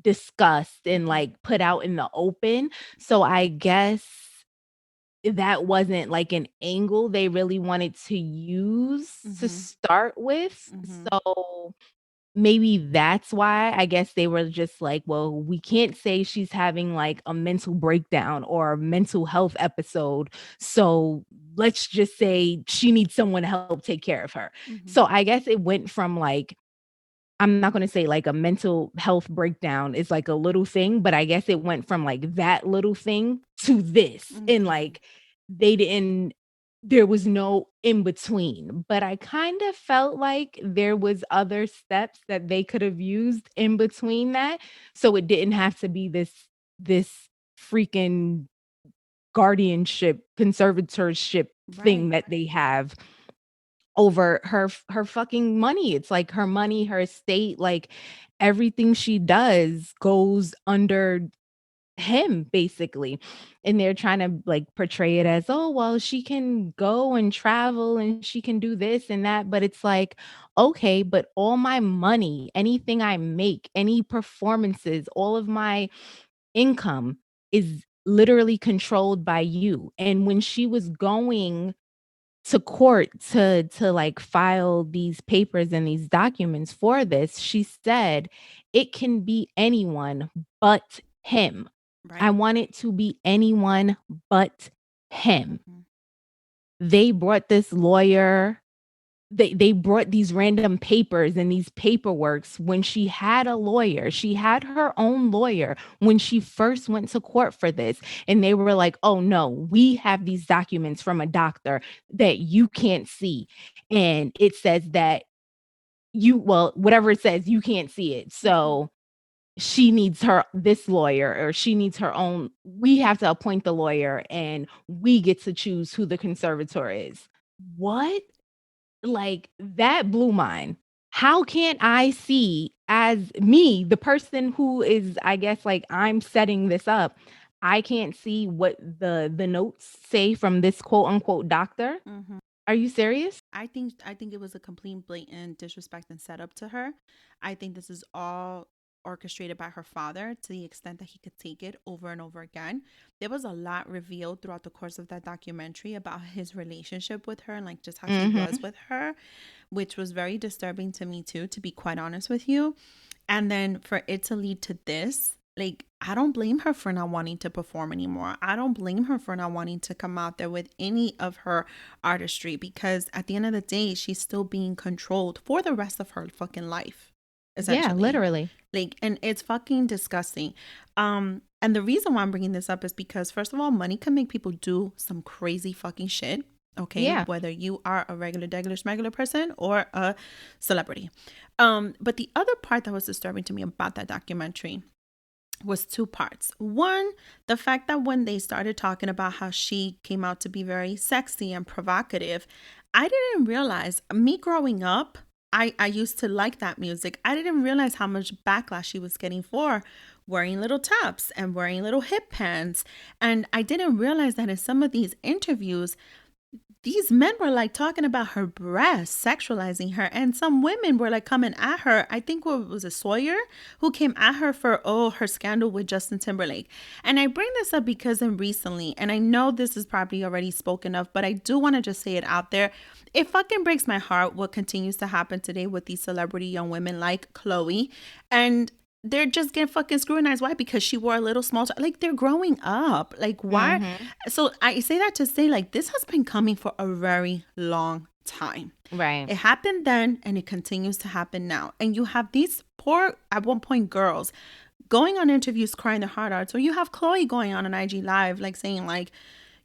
discussed and, Mm-hmm. like, put out in the open. So I guess that wasn't, like, an angle they really wanted to use to Mm-hmm. start with. Mm-hmm. So maybe that's why I guess they were just like, "Well, we can't say she's having, like, a mental breakdown or a mental health episode, so let's just say she needs someone to help take care of her." Mm-hmm. So I guess it went from, like I'm not gonna say, like, a mental health breakdown is, like, a little thing, but I guess it went from, like, that little thing to this, and, Mm-hmm. like, they didn't there was no in between, but I kinda felt like there was other steps that they could have used in between that, so it didn't have to be this freaking guardianship, conservatorship thing Right. that they have over her fucking money. It's like her money, her estate, like, everything she does goes under him basically, and they're trying to like portray it as, oh well, she can go and travel and she can do this and that, but it's like, okay, but all my money, anything I make, any performances, all of my income is literally controlled by you. And when she was going to court to like file these papers and these documents for this, she said it can be anyone but him. I Right. want it to be anyone but him. Mm-hmm. They brought this lawyer, they brought these random papers and these paperworks when she had a lawyer. She had her own lawyer when she first went to court for this. And they were like, oh no, we have these documents from a doctor that you can't see. And it says that well, whatever it says, you can't see it. Mm-hmm. So she needs this lawyer, or she needs her own. We have to appoint the lawyer and we get to choose who the conservator is. What? Like, that blew mine. How can't I see, as me, the person who is, I guess, like, I'm setting this up, I can't see what the notes say from this quote unquote doctor? Mm-hmm. Are you serious? I think it was a complete blatant disrespect and setup to her. I think this is all orchestrated by her father to the extent that he could take it over and over again. There was a lot revealed throughout the course of that documentary about his relationship with her and like just how he was Mhm. with her, which was very disturbing to me too, to be quite honest with you. And then for it to lead to this, like, I don't blame her for not wanting to perform anymore. I don't blame her for not wanting to come out there with any of her artistry, because at the end of the day, she's still being controlled for the rest of her fucking life, Yeah, essentially. literally. Like, and it's fucking disgusting. And the reason why I'm bringing this up is because, first of all, money can make people do some crazy fucking shit. Okay, Yeah. whether you are a regular, degular, smegular person or a celebrity. But the other part that was disturbing to me about that documentary was two parts. One, the fact that when they started talking about how she came out to be very sexy and provocative, I didn't realize, me growing up, I used to like that music. I didn't realize how much backlash she was getting for wearing little tops and wearing little hip pants. And I didn't realize that in some of these interviews, these men were like talking about her breasts, sexualizing her, and some women were like coming at her. I think what was it, Sawyer, who came at her for her scandal with Justin Timberlake. And I bring this up because recently, and I know this is probably already spoken of, but I do want to just say it out there. It fucking breaks my heart what continues to happen today with these celebrity young women like Chloe, and they're just getting fucking scrutinized. Why? Because she wore a little small like, they're growing up. Like, why? Mhm. So I say that to say, like, this has been coming for a very long time. Right. It happened then and it continues to happen now. And you have these poor, at one point, girls going on interviews crying their heart out. So you have Chloe going on an IG live, like saying, like,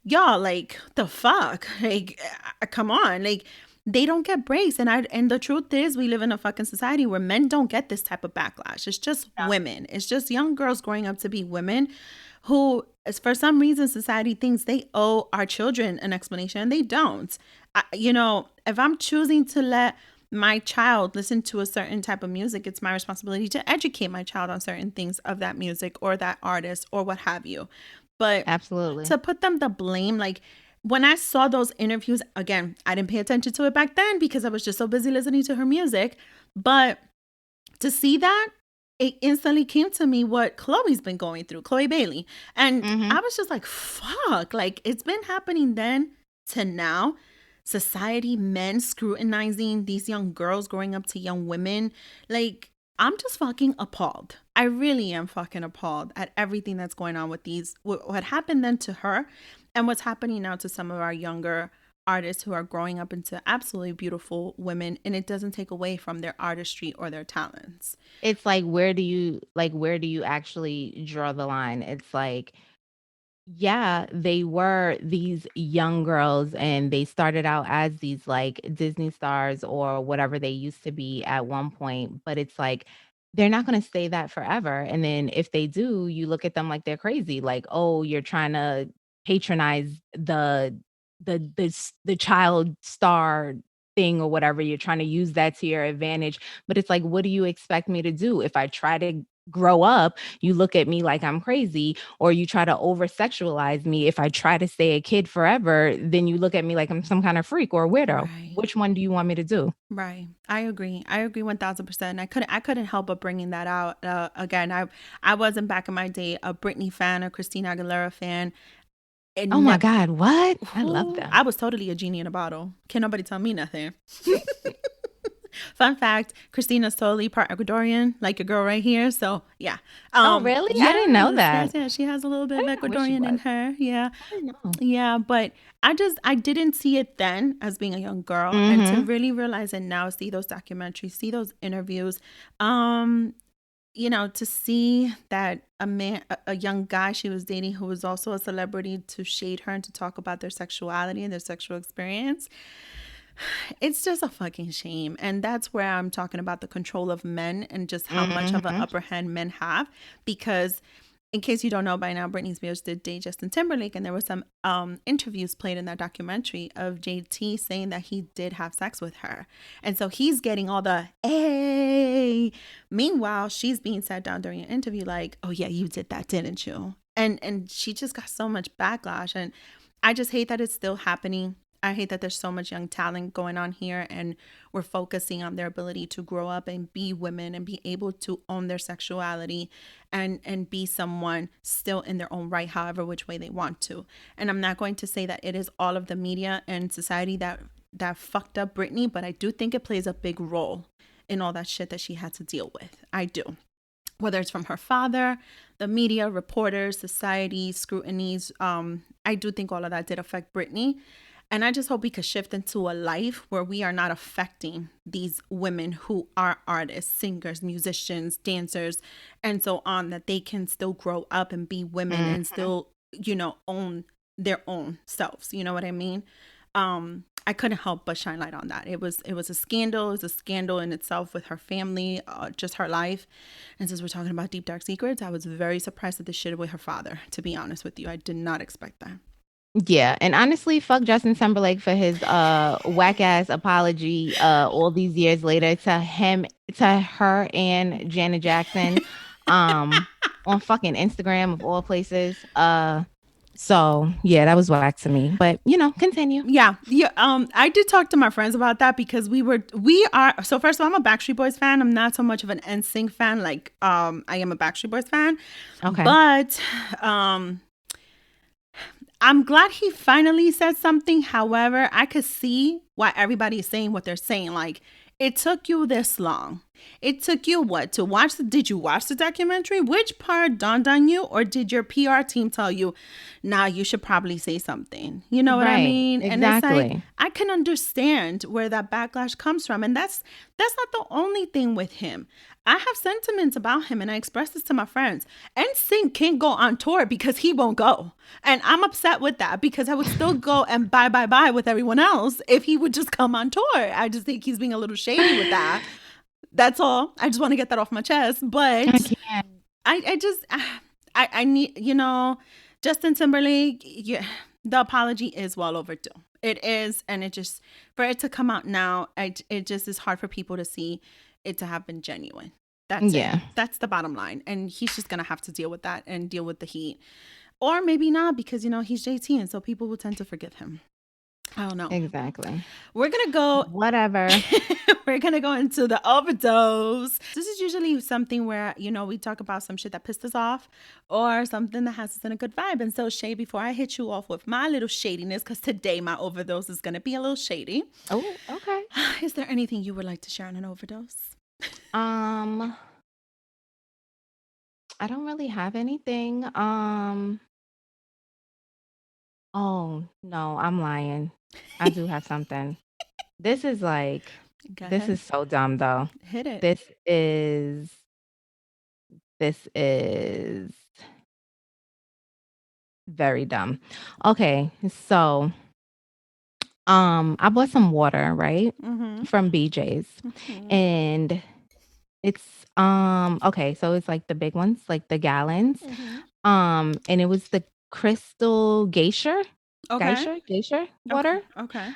y'all, like, the fuck? Like, come on. Like, they don't get breaks. And the truth is, we live in a fucking society where men don't get this type of backlash. It's just Yeah. women. It's just young girls growing up to be women who, as for some reason, society thinks they owe our children an explanation, and they don't. If I'm choosing to let my child listen to a certain type of music, it's my responsibility to educate my child on certain things of that music or that artist or what have you. But Absolutely. to put them to blame, like, when I saw those interviews, again, I didn't pay attention to it back then because I was just so busy listening to her music. But to see that, it instantly came to me what Chloe's been going through, Chloe Bailey. And I Mhm. was just like, fuck, like, it's been happening then to now. Society, men scrutinizing these young girls growing up to young women. Like, I'm just fucking appalled. I really am fucking appalled at everything that's going on with what happened then to her and what's happening now to some of our younger artists who are growing up into absolutely beautiful women, and it doesn't take away from their artistry or their talents. It's like, where do you actually draw the line? It's like, yeah, they were these young girls and they started out as these like Disney stars or whatever they used to be at one point, but it's like they're not going to stay that forever. And then if they do, you look at them like they're crazy, like, "Oh, you're trying to patronize the child star thing or whatever. You're trying to use that to your advantage." But it's like, what do you expect me to do if I try to grow up? You look at me like I'm crazy, or you try to over sexualize me. If I try to stay a kid forever, then you look at me like I'm some kind of freak or weirdo. Right. Which one do you want me to do? Right. I agree. I agree 1000%. I couldn't help but bringing that out. Again, I wasn't back in my day a Britney fan, a Christina Aguilera fan. It Oh my never. God, what? I love I them. was totally a genie in a bottle. Can't nobody tell me nothing. Fun fact: Christina's totally part Ecuadorian, like your girl right here. So yeah, Oh, really? I didn't know yes, yes, that. yes. She has a little bit of I wish she Ecuadorian in was. her. Yeah, I didn't know. yeah. But I didn't see it then as being a young girl, and to Mm-hmm. really realize it now, see those documentaries, see those interviews, um, to see that a man, a young guy she was dating who was also a celebrity, to shade her and to talk about their sexuality and their sexual experience, it's just a fucking shame. And that's where I'm talking about the control of men and just how much of an Mm-hmm. upper hand men have. Because in case you don't know by now, Britney Spears did date Justin Timberlake, and there were some interviews played in that documentary of JT saying that he did have sex with her, and so he's getting all the hey. Meanwhile, she's being sat down during an interview like, "Oh yeah, you did that, didn't you?" And she just got so much backlash, and I just hate that it's still happening. I hate that there's so much young talent going on here, and we're focusing on their ability to grow up and be women and be able to own their sexuality and be someone still in their own right, however which way they want to. And I'm not going to say that it is all of the media and society that fucked up Britney, but I do think it plays a big role in all that shit that she had to deal with. I do. Whether it's from her father, the media, reporters, society, scrutinies, I do think all of that did affect Britney. And I just hope we could shift into a life where we are not affecting these women who are artists, singers, musicians, dancers, and so on, that they can still grow up and be women and Mm-hmm. still, own their own selves. You know what I mean? I couldn't help but shine light on that. It was a scandal. It was a scandal in itself with her family, just her life. And since we're talking about deep dark secrets, I was very surprised at the shit with her father. To be honest with you, I did not expect that. Yeah, and honestly, fuck Justin Timberlake for his whack ass apology all these years later to him, to her and Janet Jackson on fucking Instagram of all places. So yeah, that was whack to me. But continue. Yeah, yeah. I did talk to my friends about that because we are. So first of all, I'm a Backstreet Boys fan. I'm not so much of an NSYNC fan. Like, I am a Backstreet Boys fan, Okay. but I'm glad he finally said something. However, I could see why everybody is saying what they're saying. Like, it took you this long. It took you what to watch did you watch the documentary? Which part dawned on you? Or did your PR team tell you, nah, you should probably say something? You know what I Right. mean? And it's like, Exactly. I can understand where that backlash comes from. And that's not the only thing with him. I have sentiments about him, and I express this to my friends. NSYNC can't go on tour because he won't go. And I'm upset with that because I would still go and bye with everyone else if he would just come on tour. I just think he's being a little shady with that. That's all. I just want to get that off my chest. I But can't. I just, I need, Justin Timberlake, yeah, the apology is well overdue. It is. And it just, for it to come out now, it just is hard for people to see it to have been genuine. That's it. Yeah. That's the bottom line. And he's just going to have to deal with that and deal with the heat. Or maybe not because, he's JT. And so people will tend to forgive him. I don't know. Exactly. We're going to go. Whatever. We're gonna go into the overdose. This is usually something where we talk about some shit that pissed us off or something that has us in a good vibe. And so, Shay, before I hit you off with my little shadiness, because today my overdose is gonna be a little shady. Oh, okay. Is there anything you would like to share on an overdose? Um, I don't really have anything. Oh, no, I'm lying. I do have something. This is like Go this ahead, is so dumb though. hit it. This is this is very dumb. Okay, so I bought some water, right? Mm-hmm. From BJ's. Mm-hmm. And it's okay, so it's like the big ones, like the gallons. Mm-hmm. And it was the crystal Okay. geisha Okay. water. Okay.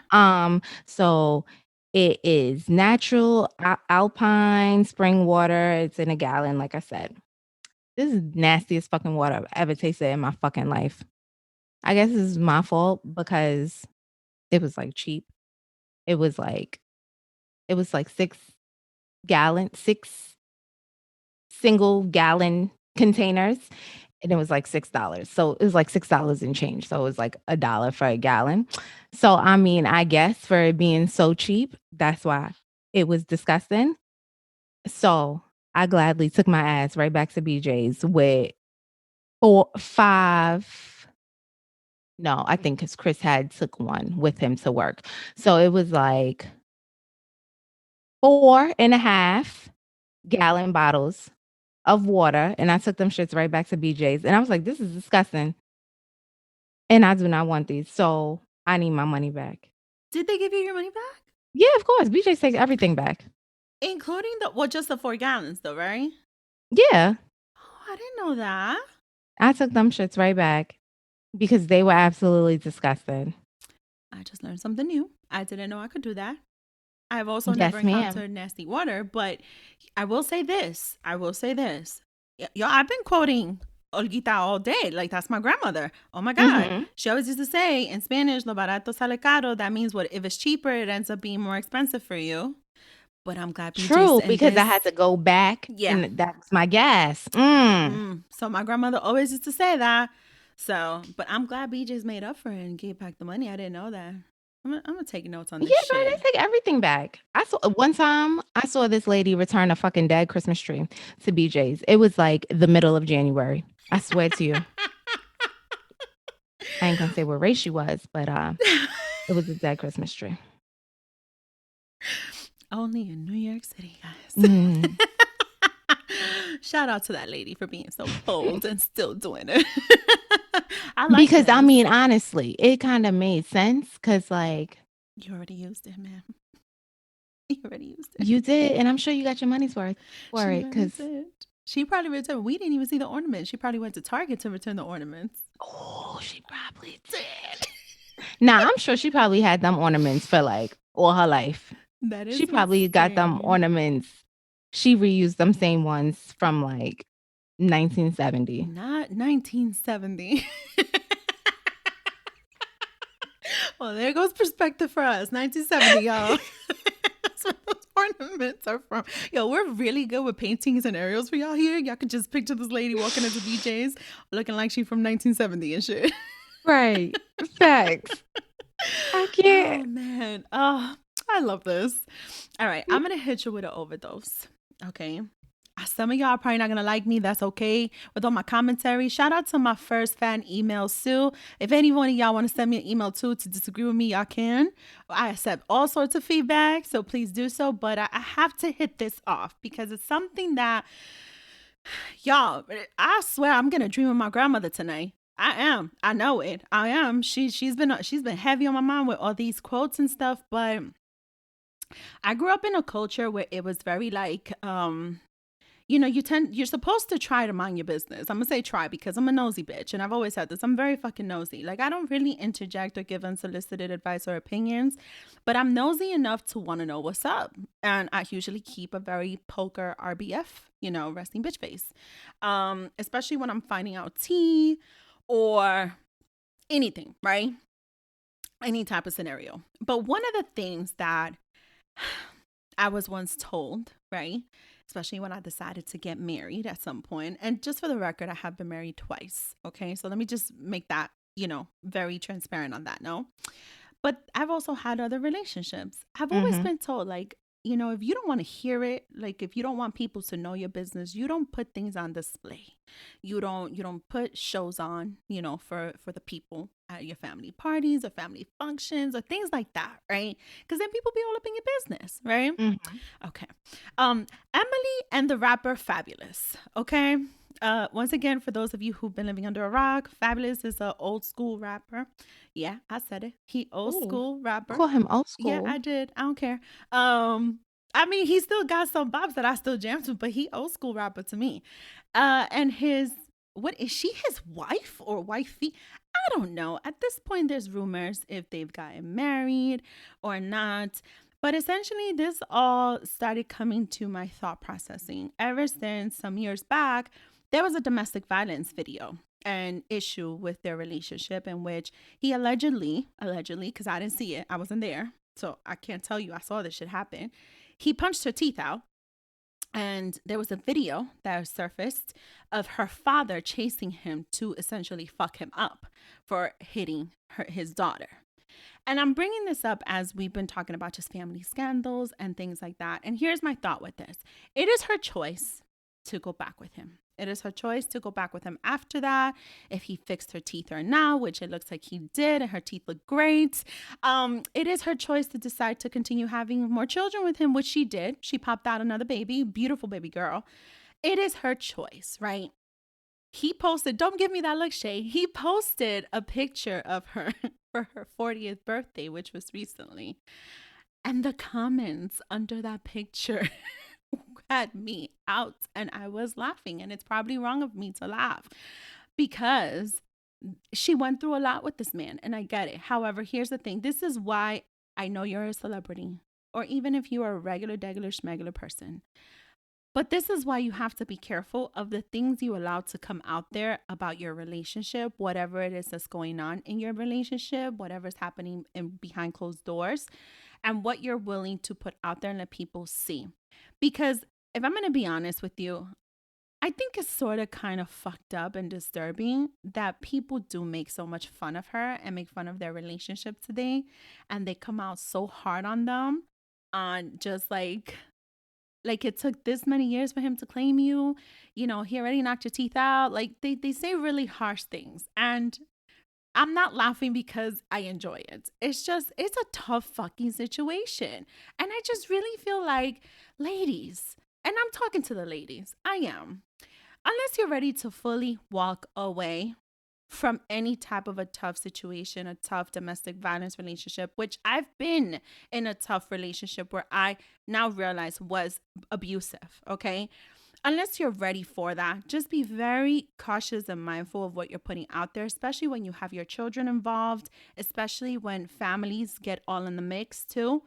So it is natural alpine spring water. It's in a gallon, like I said. This is nastiest fucking water I've ever tasted in my fucking life. I guess this is my fault because it was like cheap. It was like six single gallon containers. and it was like $6. So it was like $6 and change. So it was like $1 for a gallon. So I mean, I guess for it being so cheap, that's why it was disgusting. So I gladly took my ass right back to BJ's with 5. No, I think because Chris had took one with him to work. So it was like 4.5 gallon bottles of water, and I took them shits right back to BJ's, and I was like, "This is disgusting, and I do not want these, so I need my money back." Did they give you your money back? Yeah, of course, BJ's takes everything back. Including just the 4 gallons though, right? Yeah, Oh, I didn't know that. I took them shits right back because they were absolutely disgusting. I just learned something new. I didn't know I could do that. I've also never Yes, ma'am. encountered nasty water, but I will say this. Y'all, I've been quoting Olguita all day. Like, that's my grandmother. Oh my God. Mhm. She always used to say in Spanish, lo barato sale caro. That means what? If it's cheaper, it ends up being more expensive for you. But I'm glad BJ's True, in because I this. had to go back, Yeah. and that's my gas. So my grandmother always used to say that. So, but I'm glad BJ's made up for it and gave back the money. I didn't know that. I'm gonna take notes on Yeah, this girl, shit. they take everything back. I saw one time I saw this lady return a fucking dead Christmas tree to BJ's. It was like the middle of January. I swear to you. I ain't gonna say what race she was, but it was a dead Christmas tree. Only in New York City, guys. Mm. Shout out to that lady for being so bold and still doing it. I like Because I this. mean, honestly, it kind of made sense because like You already used it, man. You already used it. you did, and I'm sure you got your money's worth for She it. really Because did. She probably returned. We didn't even see the ornaments. She probably went to Target to return the ornaments. oh, she probably did. Now I'm sure she probably had them ornaments for like all her life. That is She probably got them insane. ornaments. She reused them same ones from like 1970. Not 1970. Well, there goes perspective for us. 1970, y'all. That's where those ornaments are from. Yo, we're really good with painting scenarios for y'all here. Y'all could just picture this lady walking into BJ's looking like she from 1970 and shit. Right. Facts. I can't. Oh, man. Oh, I love this. All right. I'm going to hit you with an overdose. Okay. Some of y'all are probably not going to like me. That's okay. With all my commentary. Shout out to my first fan email, Sue. If any one of y'all want to send me an email too to disagree with me, y'all can. I accept all sorts of feedback, so please do so. But I have to hit this off because it's something that, y'all, I swear I'm going to dream of my grandmother tonight. I am. I know it. I am. She's been heavy on my mind with all these quotes and stuff, but I grew up in a culture where it was very like you're supposed to try to mind your business. I'm gonna say try because I'm a nosy bitch and I've always said this. I'm very fucking nosy. Like, I don't really interject or give unsolicited advice or opinions, but I'm nosy enough to want to know what's up. And I usually keep a very poker RBF, resting bitch face. Especially when I'm finding out tea or anything, right? Any type of scenario. But one of the things that I was once told, right? Especially when I decided to get married at some point. And just for the record, I have been married twice. Okay. So let me just make that, very transparent on that. No. But I've also had other relationships. I've always Mhm. been told, like, if you don't want to hear it, like if you don't want people to know your business, you don't put things on display. You don't put shows on, for the people at your family parties or family functions or things like that, right? Because then people be all up in your business, right? Mhm. Okay. Emily and the rapper Fabulous. Okay. Once again, for those of you who've been living under a rock, Fabulous is an old school rapper. Yeah, I said it. He old Ooh. school rapper. Call him old Yeah, school. I did. I don't care. I mean, he still got some bobs that I still jam to, but he old school rapper to me. And what is she his wife or wifey? I don't know. At this point, there's rumors if they've gotten married or not. But essentially, this all started coming to my thought processing ever since some years back. There was a domestic violence video, an issue with their relationship in which he allegedly, because I didn't see it, I wasn't there, so I can't tell you I saw this shit happen. He punched her teeth out And there was a video that surfaced of her father chasing him to essentially fuck him up for hitting his daughter. And I'm bringing this up as we've been talking about just family scandals and things like that. And here's my thought with this. It is her choice to go back with him. It is her choice to go back with him after that, if he fixed her teeth or not, which it looks like he did, and her teeth look great. It is her choice to decide to continue having more children with him, which she did. She popped out another baby, beautiful baby girl. It is her choice, right? He posted, don't give me that look, Shay. He posted a picture of her for her 40th birthday, which was recently. And the comments under that picture had me out, and I was laughing. And it's probably wrong of me to laugh because she went through a lot with this man, and I get it. However, here's the thing. This is why I know you're a celebrity, or even if you are a regular, schmegular person. But this is why you have to be careful of the things you allow to come out there about your relationship, whatever it is that's going on in your relationship, whatever's happening behind closed doors, and what you're willing to put out there and let people see. Because if I'm going to be honest with you, I think it's sort of kind of fucked up and disturbing that people do make so much fun of her and make fun of their relationship today. And they come out so hard on them on just like it took this many years for him to claim you. You know, he already knocked your teeth out. Like they say really harsh things. And I'm not laughing because I enjoy it. It's a tough fucking situation. And I just really feel like, ladies, and I'm talking to the ladies, I am. Unless you're ready to fully walk away from any type of a tough situation, a tough domestic violence relationship, which I've been in a tough relationship where I now realize was abusive, okay? Unless you're ready for that, just be very cautious and mindful of what you're putting out there, especially when you have your children involved, especially when families get all in the mix too,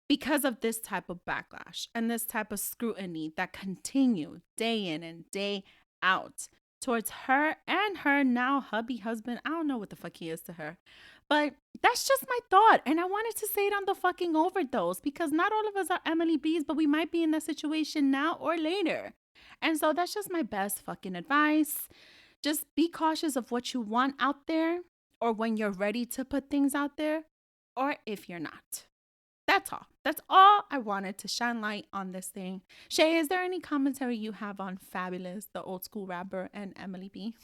because of this type of backlash and this type of scrutiny that continue day in and day out towards her and her now hubby husband. I don't know what the fuck he is to her, but that's just my thought. And I wanted to say it on the fucking Overdose because not all of us are Emily B's, but we might be in that situation now or later. And so that's just my best fucking advice. Just be cautious of what you want out there, or when you're ready to put things out there, or if you're not. That's all. That's all I wanted to shine light on this thing. Shay, is there any commentary you have on Fabulous, the old school rapper, and Emily B?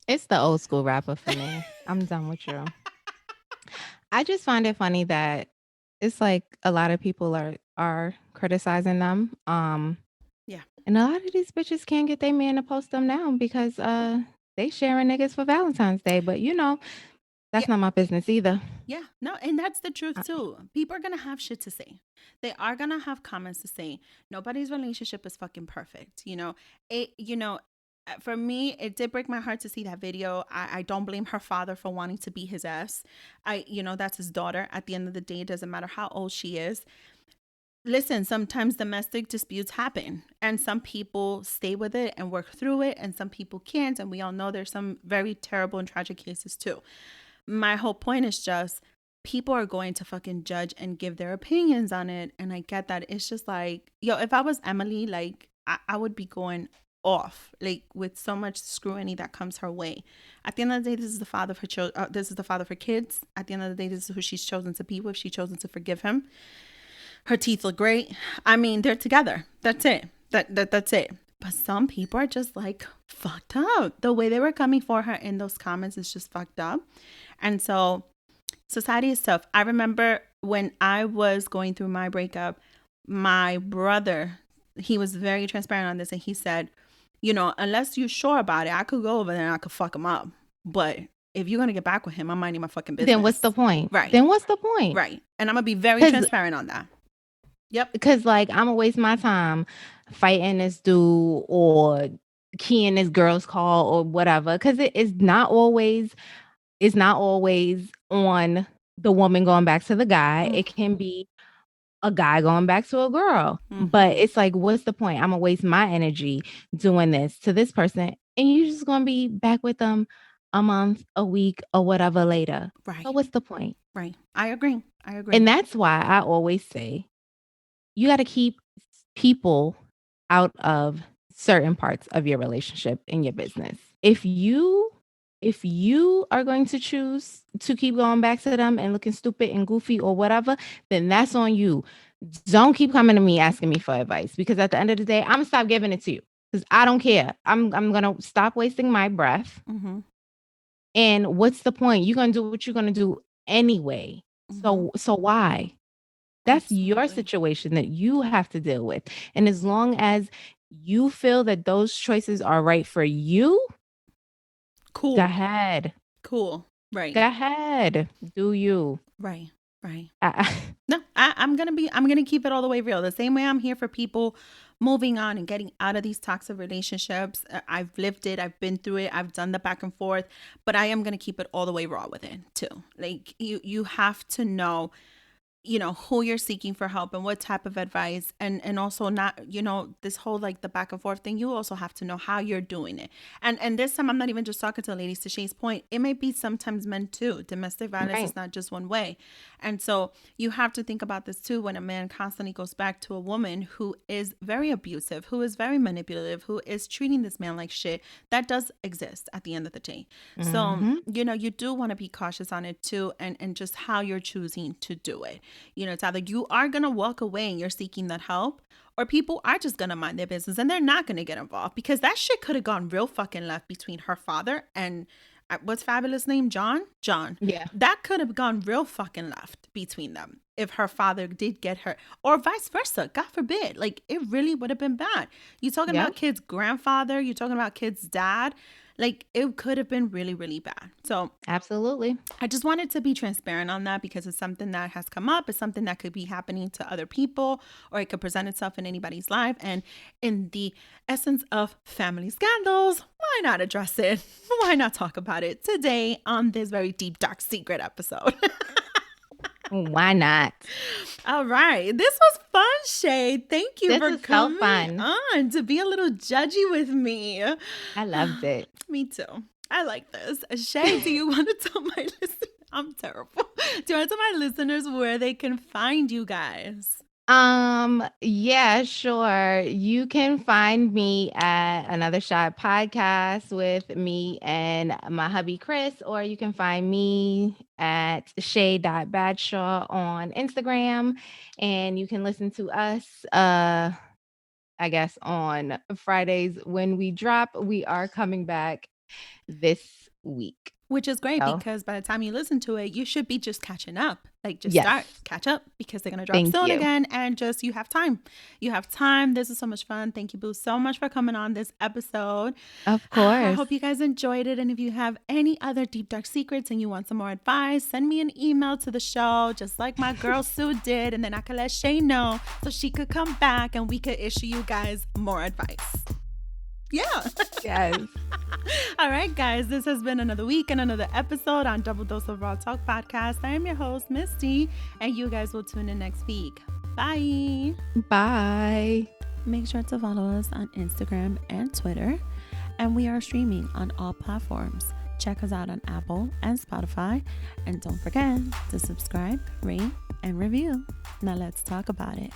It's the old school rapper for me. I'm done with you. I just find it funny that it's like a lot of people are criticizing them. Yeah. And a lot of these bitches can't get their man to post them now because they sharing niggas for Valentine's Day. But you know, that's not my business either. Yeah, no, and that's the truth too. People are gonna have shit to say. They are gonna have comments to say. Nobody's relationship is fucking perfect. For me, it did break my heart to see that video. I don't blame her father for wanting to beat his ass. That's his daughter. At the end of the day, it doesn't matter how old she is. Listen, sometimes domestic disputes happen and some people stay with it and work through it and some people can't. And we all know there's some very terrible and tragic cases too. My whole point is just people are going to fucking judge and give their opinions on it. And I get that. It's just like, if I was Emily, like I would be going off, like with so much scrutiny that comes her way. At the end of the day, this is the father of her children. This is the father of her kids. At the end of the day, this is who she's chosen to be with. She's chosen to forgive him. Her teeth look great. I mean, they're together. That's it. That's it. But some people are just like fucked up. The way they were coming for her in those comments is just fucked up. And so society is tough. I remember when I was going through my breakup, my brother, he was very transparent on this. And he said, unless you're sure about it, I could go over there and I could fuck him up. But if you're going to get back with him, I'm minding my fucking business. Then what's the point? Right. Then what's the point? Right. And I'm going to be very transparent on that. Yep. Because like I'm gonna waste my time fighting this dude or keying this girl's call or whatever. Because it's not always on the woman going back to the guy. Mm-hmm. It can be a guy going back to a girl. Mm-hmm. But it's like, what's the point? I'm gonna waste my energy doing this to this person, and you're just gonna be back with them a month, a week, or whatever later. Right. So what's the point? Right. I agree. And that's why I always say, you got to keep people out of certain parts of your relationship in your business. If you are going to choose to keep going back to them and looking stupid and goofy or whatever, then that's on you. Don't keep coming to me asking me for advice, because at the end of the day, I'm gonna stop giving it to you because I don't care. I'm gonna stop wasting my breath. Mm-hmm. And what's the point? You're gonna do what you're gonna do anyway. Mm-hmm. So why? That's your Absolutely. situation that you have to deal with. And as long as you feel that those choices are right for you, go Cool. ahead. Cool. Right. Go ahead. Do you? Right. Right. I, No, I'm gonna keep it all the way real. The same way I'm here for people moving on and getting out of these toxic relationships. I've lived it. I've been through it. I've done the back and forth, but I am gonna keep it all the way raw with it too. Like you have to know, who you're seeking for help and what type of advice, and also not, this whole like the back and forth thing. You also have to know how you're doing it. And this time I'm not even just talking to ladies. To Shay's point, it may be sometimes men too. Domestic violence right. is not just one way. And so you have to think about this too, when a man constantly goes back to a woman who is very abusive, who is very manipulative, who is treating this man like shit. That does exist at the end of the day. So Mm-hmm. you do want to be cautious on it too, and just how you're choosing to do it. It's either you are going to walk away and you're seeking that help, or people are just going to mind their business and they're not going to get involved, because that shit could have gone real fucking left between her father and what's Fabulous name? John? Yeah. That could have gone real fucking left between them if her father did get her, or vice versa. God forbid. Like, it really would have been bad. You talking Yeah. about kids' grandfather, you talking about kids' dad. Like, it could have been really, really bad. So Absolutely. I just wanted to be transparent on that, because it's something that has come up. It's something that could be happening to other people, or it could present itself in anybody's life. And in the essence of family scandals, why not address it? Why not talk about it today on this very deep, dark secret episode? Why not? All right. This was fun, Shay. Thank you This for is so coming fun. on to be a little judgy with me. I loved it. Me too. I like this. Shay, do you want to tell my listeners? I'm terrible. Do you want to tell my listeners where they can find you guys? Yeah, sure. You can find me at Another Shot podcast with me and my hubby Chris, or you can find me at Shay.Badshaw on Instagram. And you can listen to us I guess on Fridays when we drop. We are coming back this week. Which is great, So because by the time you listen to it, you should be just catching up. Like, just yes. catch up, because they're going to drop Thank soon you. again. And just, you have time. You have time. This is so much fun. Thank you, Boo, so much for coming on this episode. Of I course. hope you guys enjoyed it. And if you have any other deep, dark secrets and you want some more advice, send me an email to the show, just like my girl Sue did. And then I could let Shay know so she could come back and we could issue you guys more advice. Yeah. Yes. All right, guys. This has been another week and another episode on Double Dose of Raw Talk podcast. I am your host, Misty, and you guys will tune in next week. Bye. Bye. Make sure to follow us on Instagram and Twitter. And we are streaming on all platforms. Check us out on Apple and Spotify. And don't forget to subscribe, rate, and review. Now let's talk about it.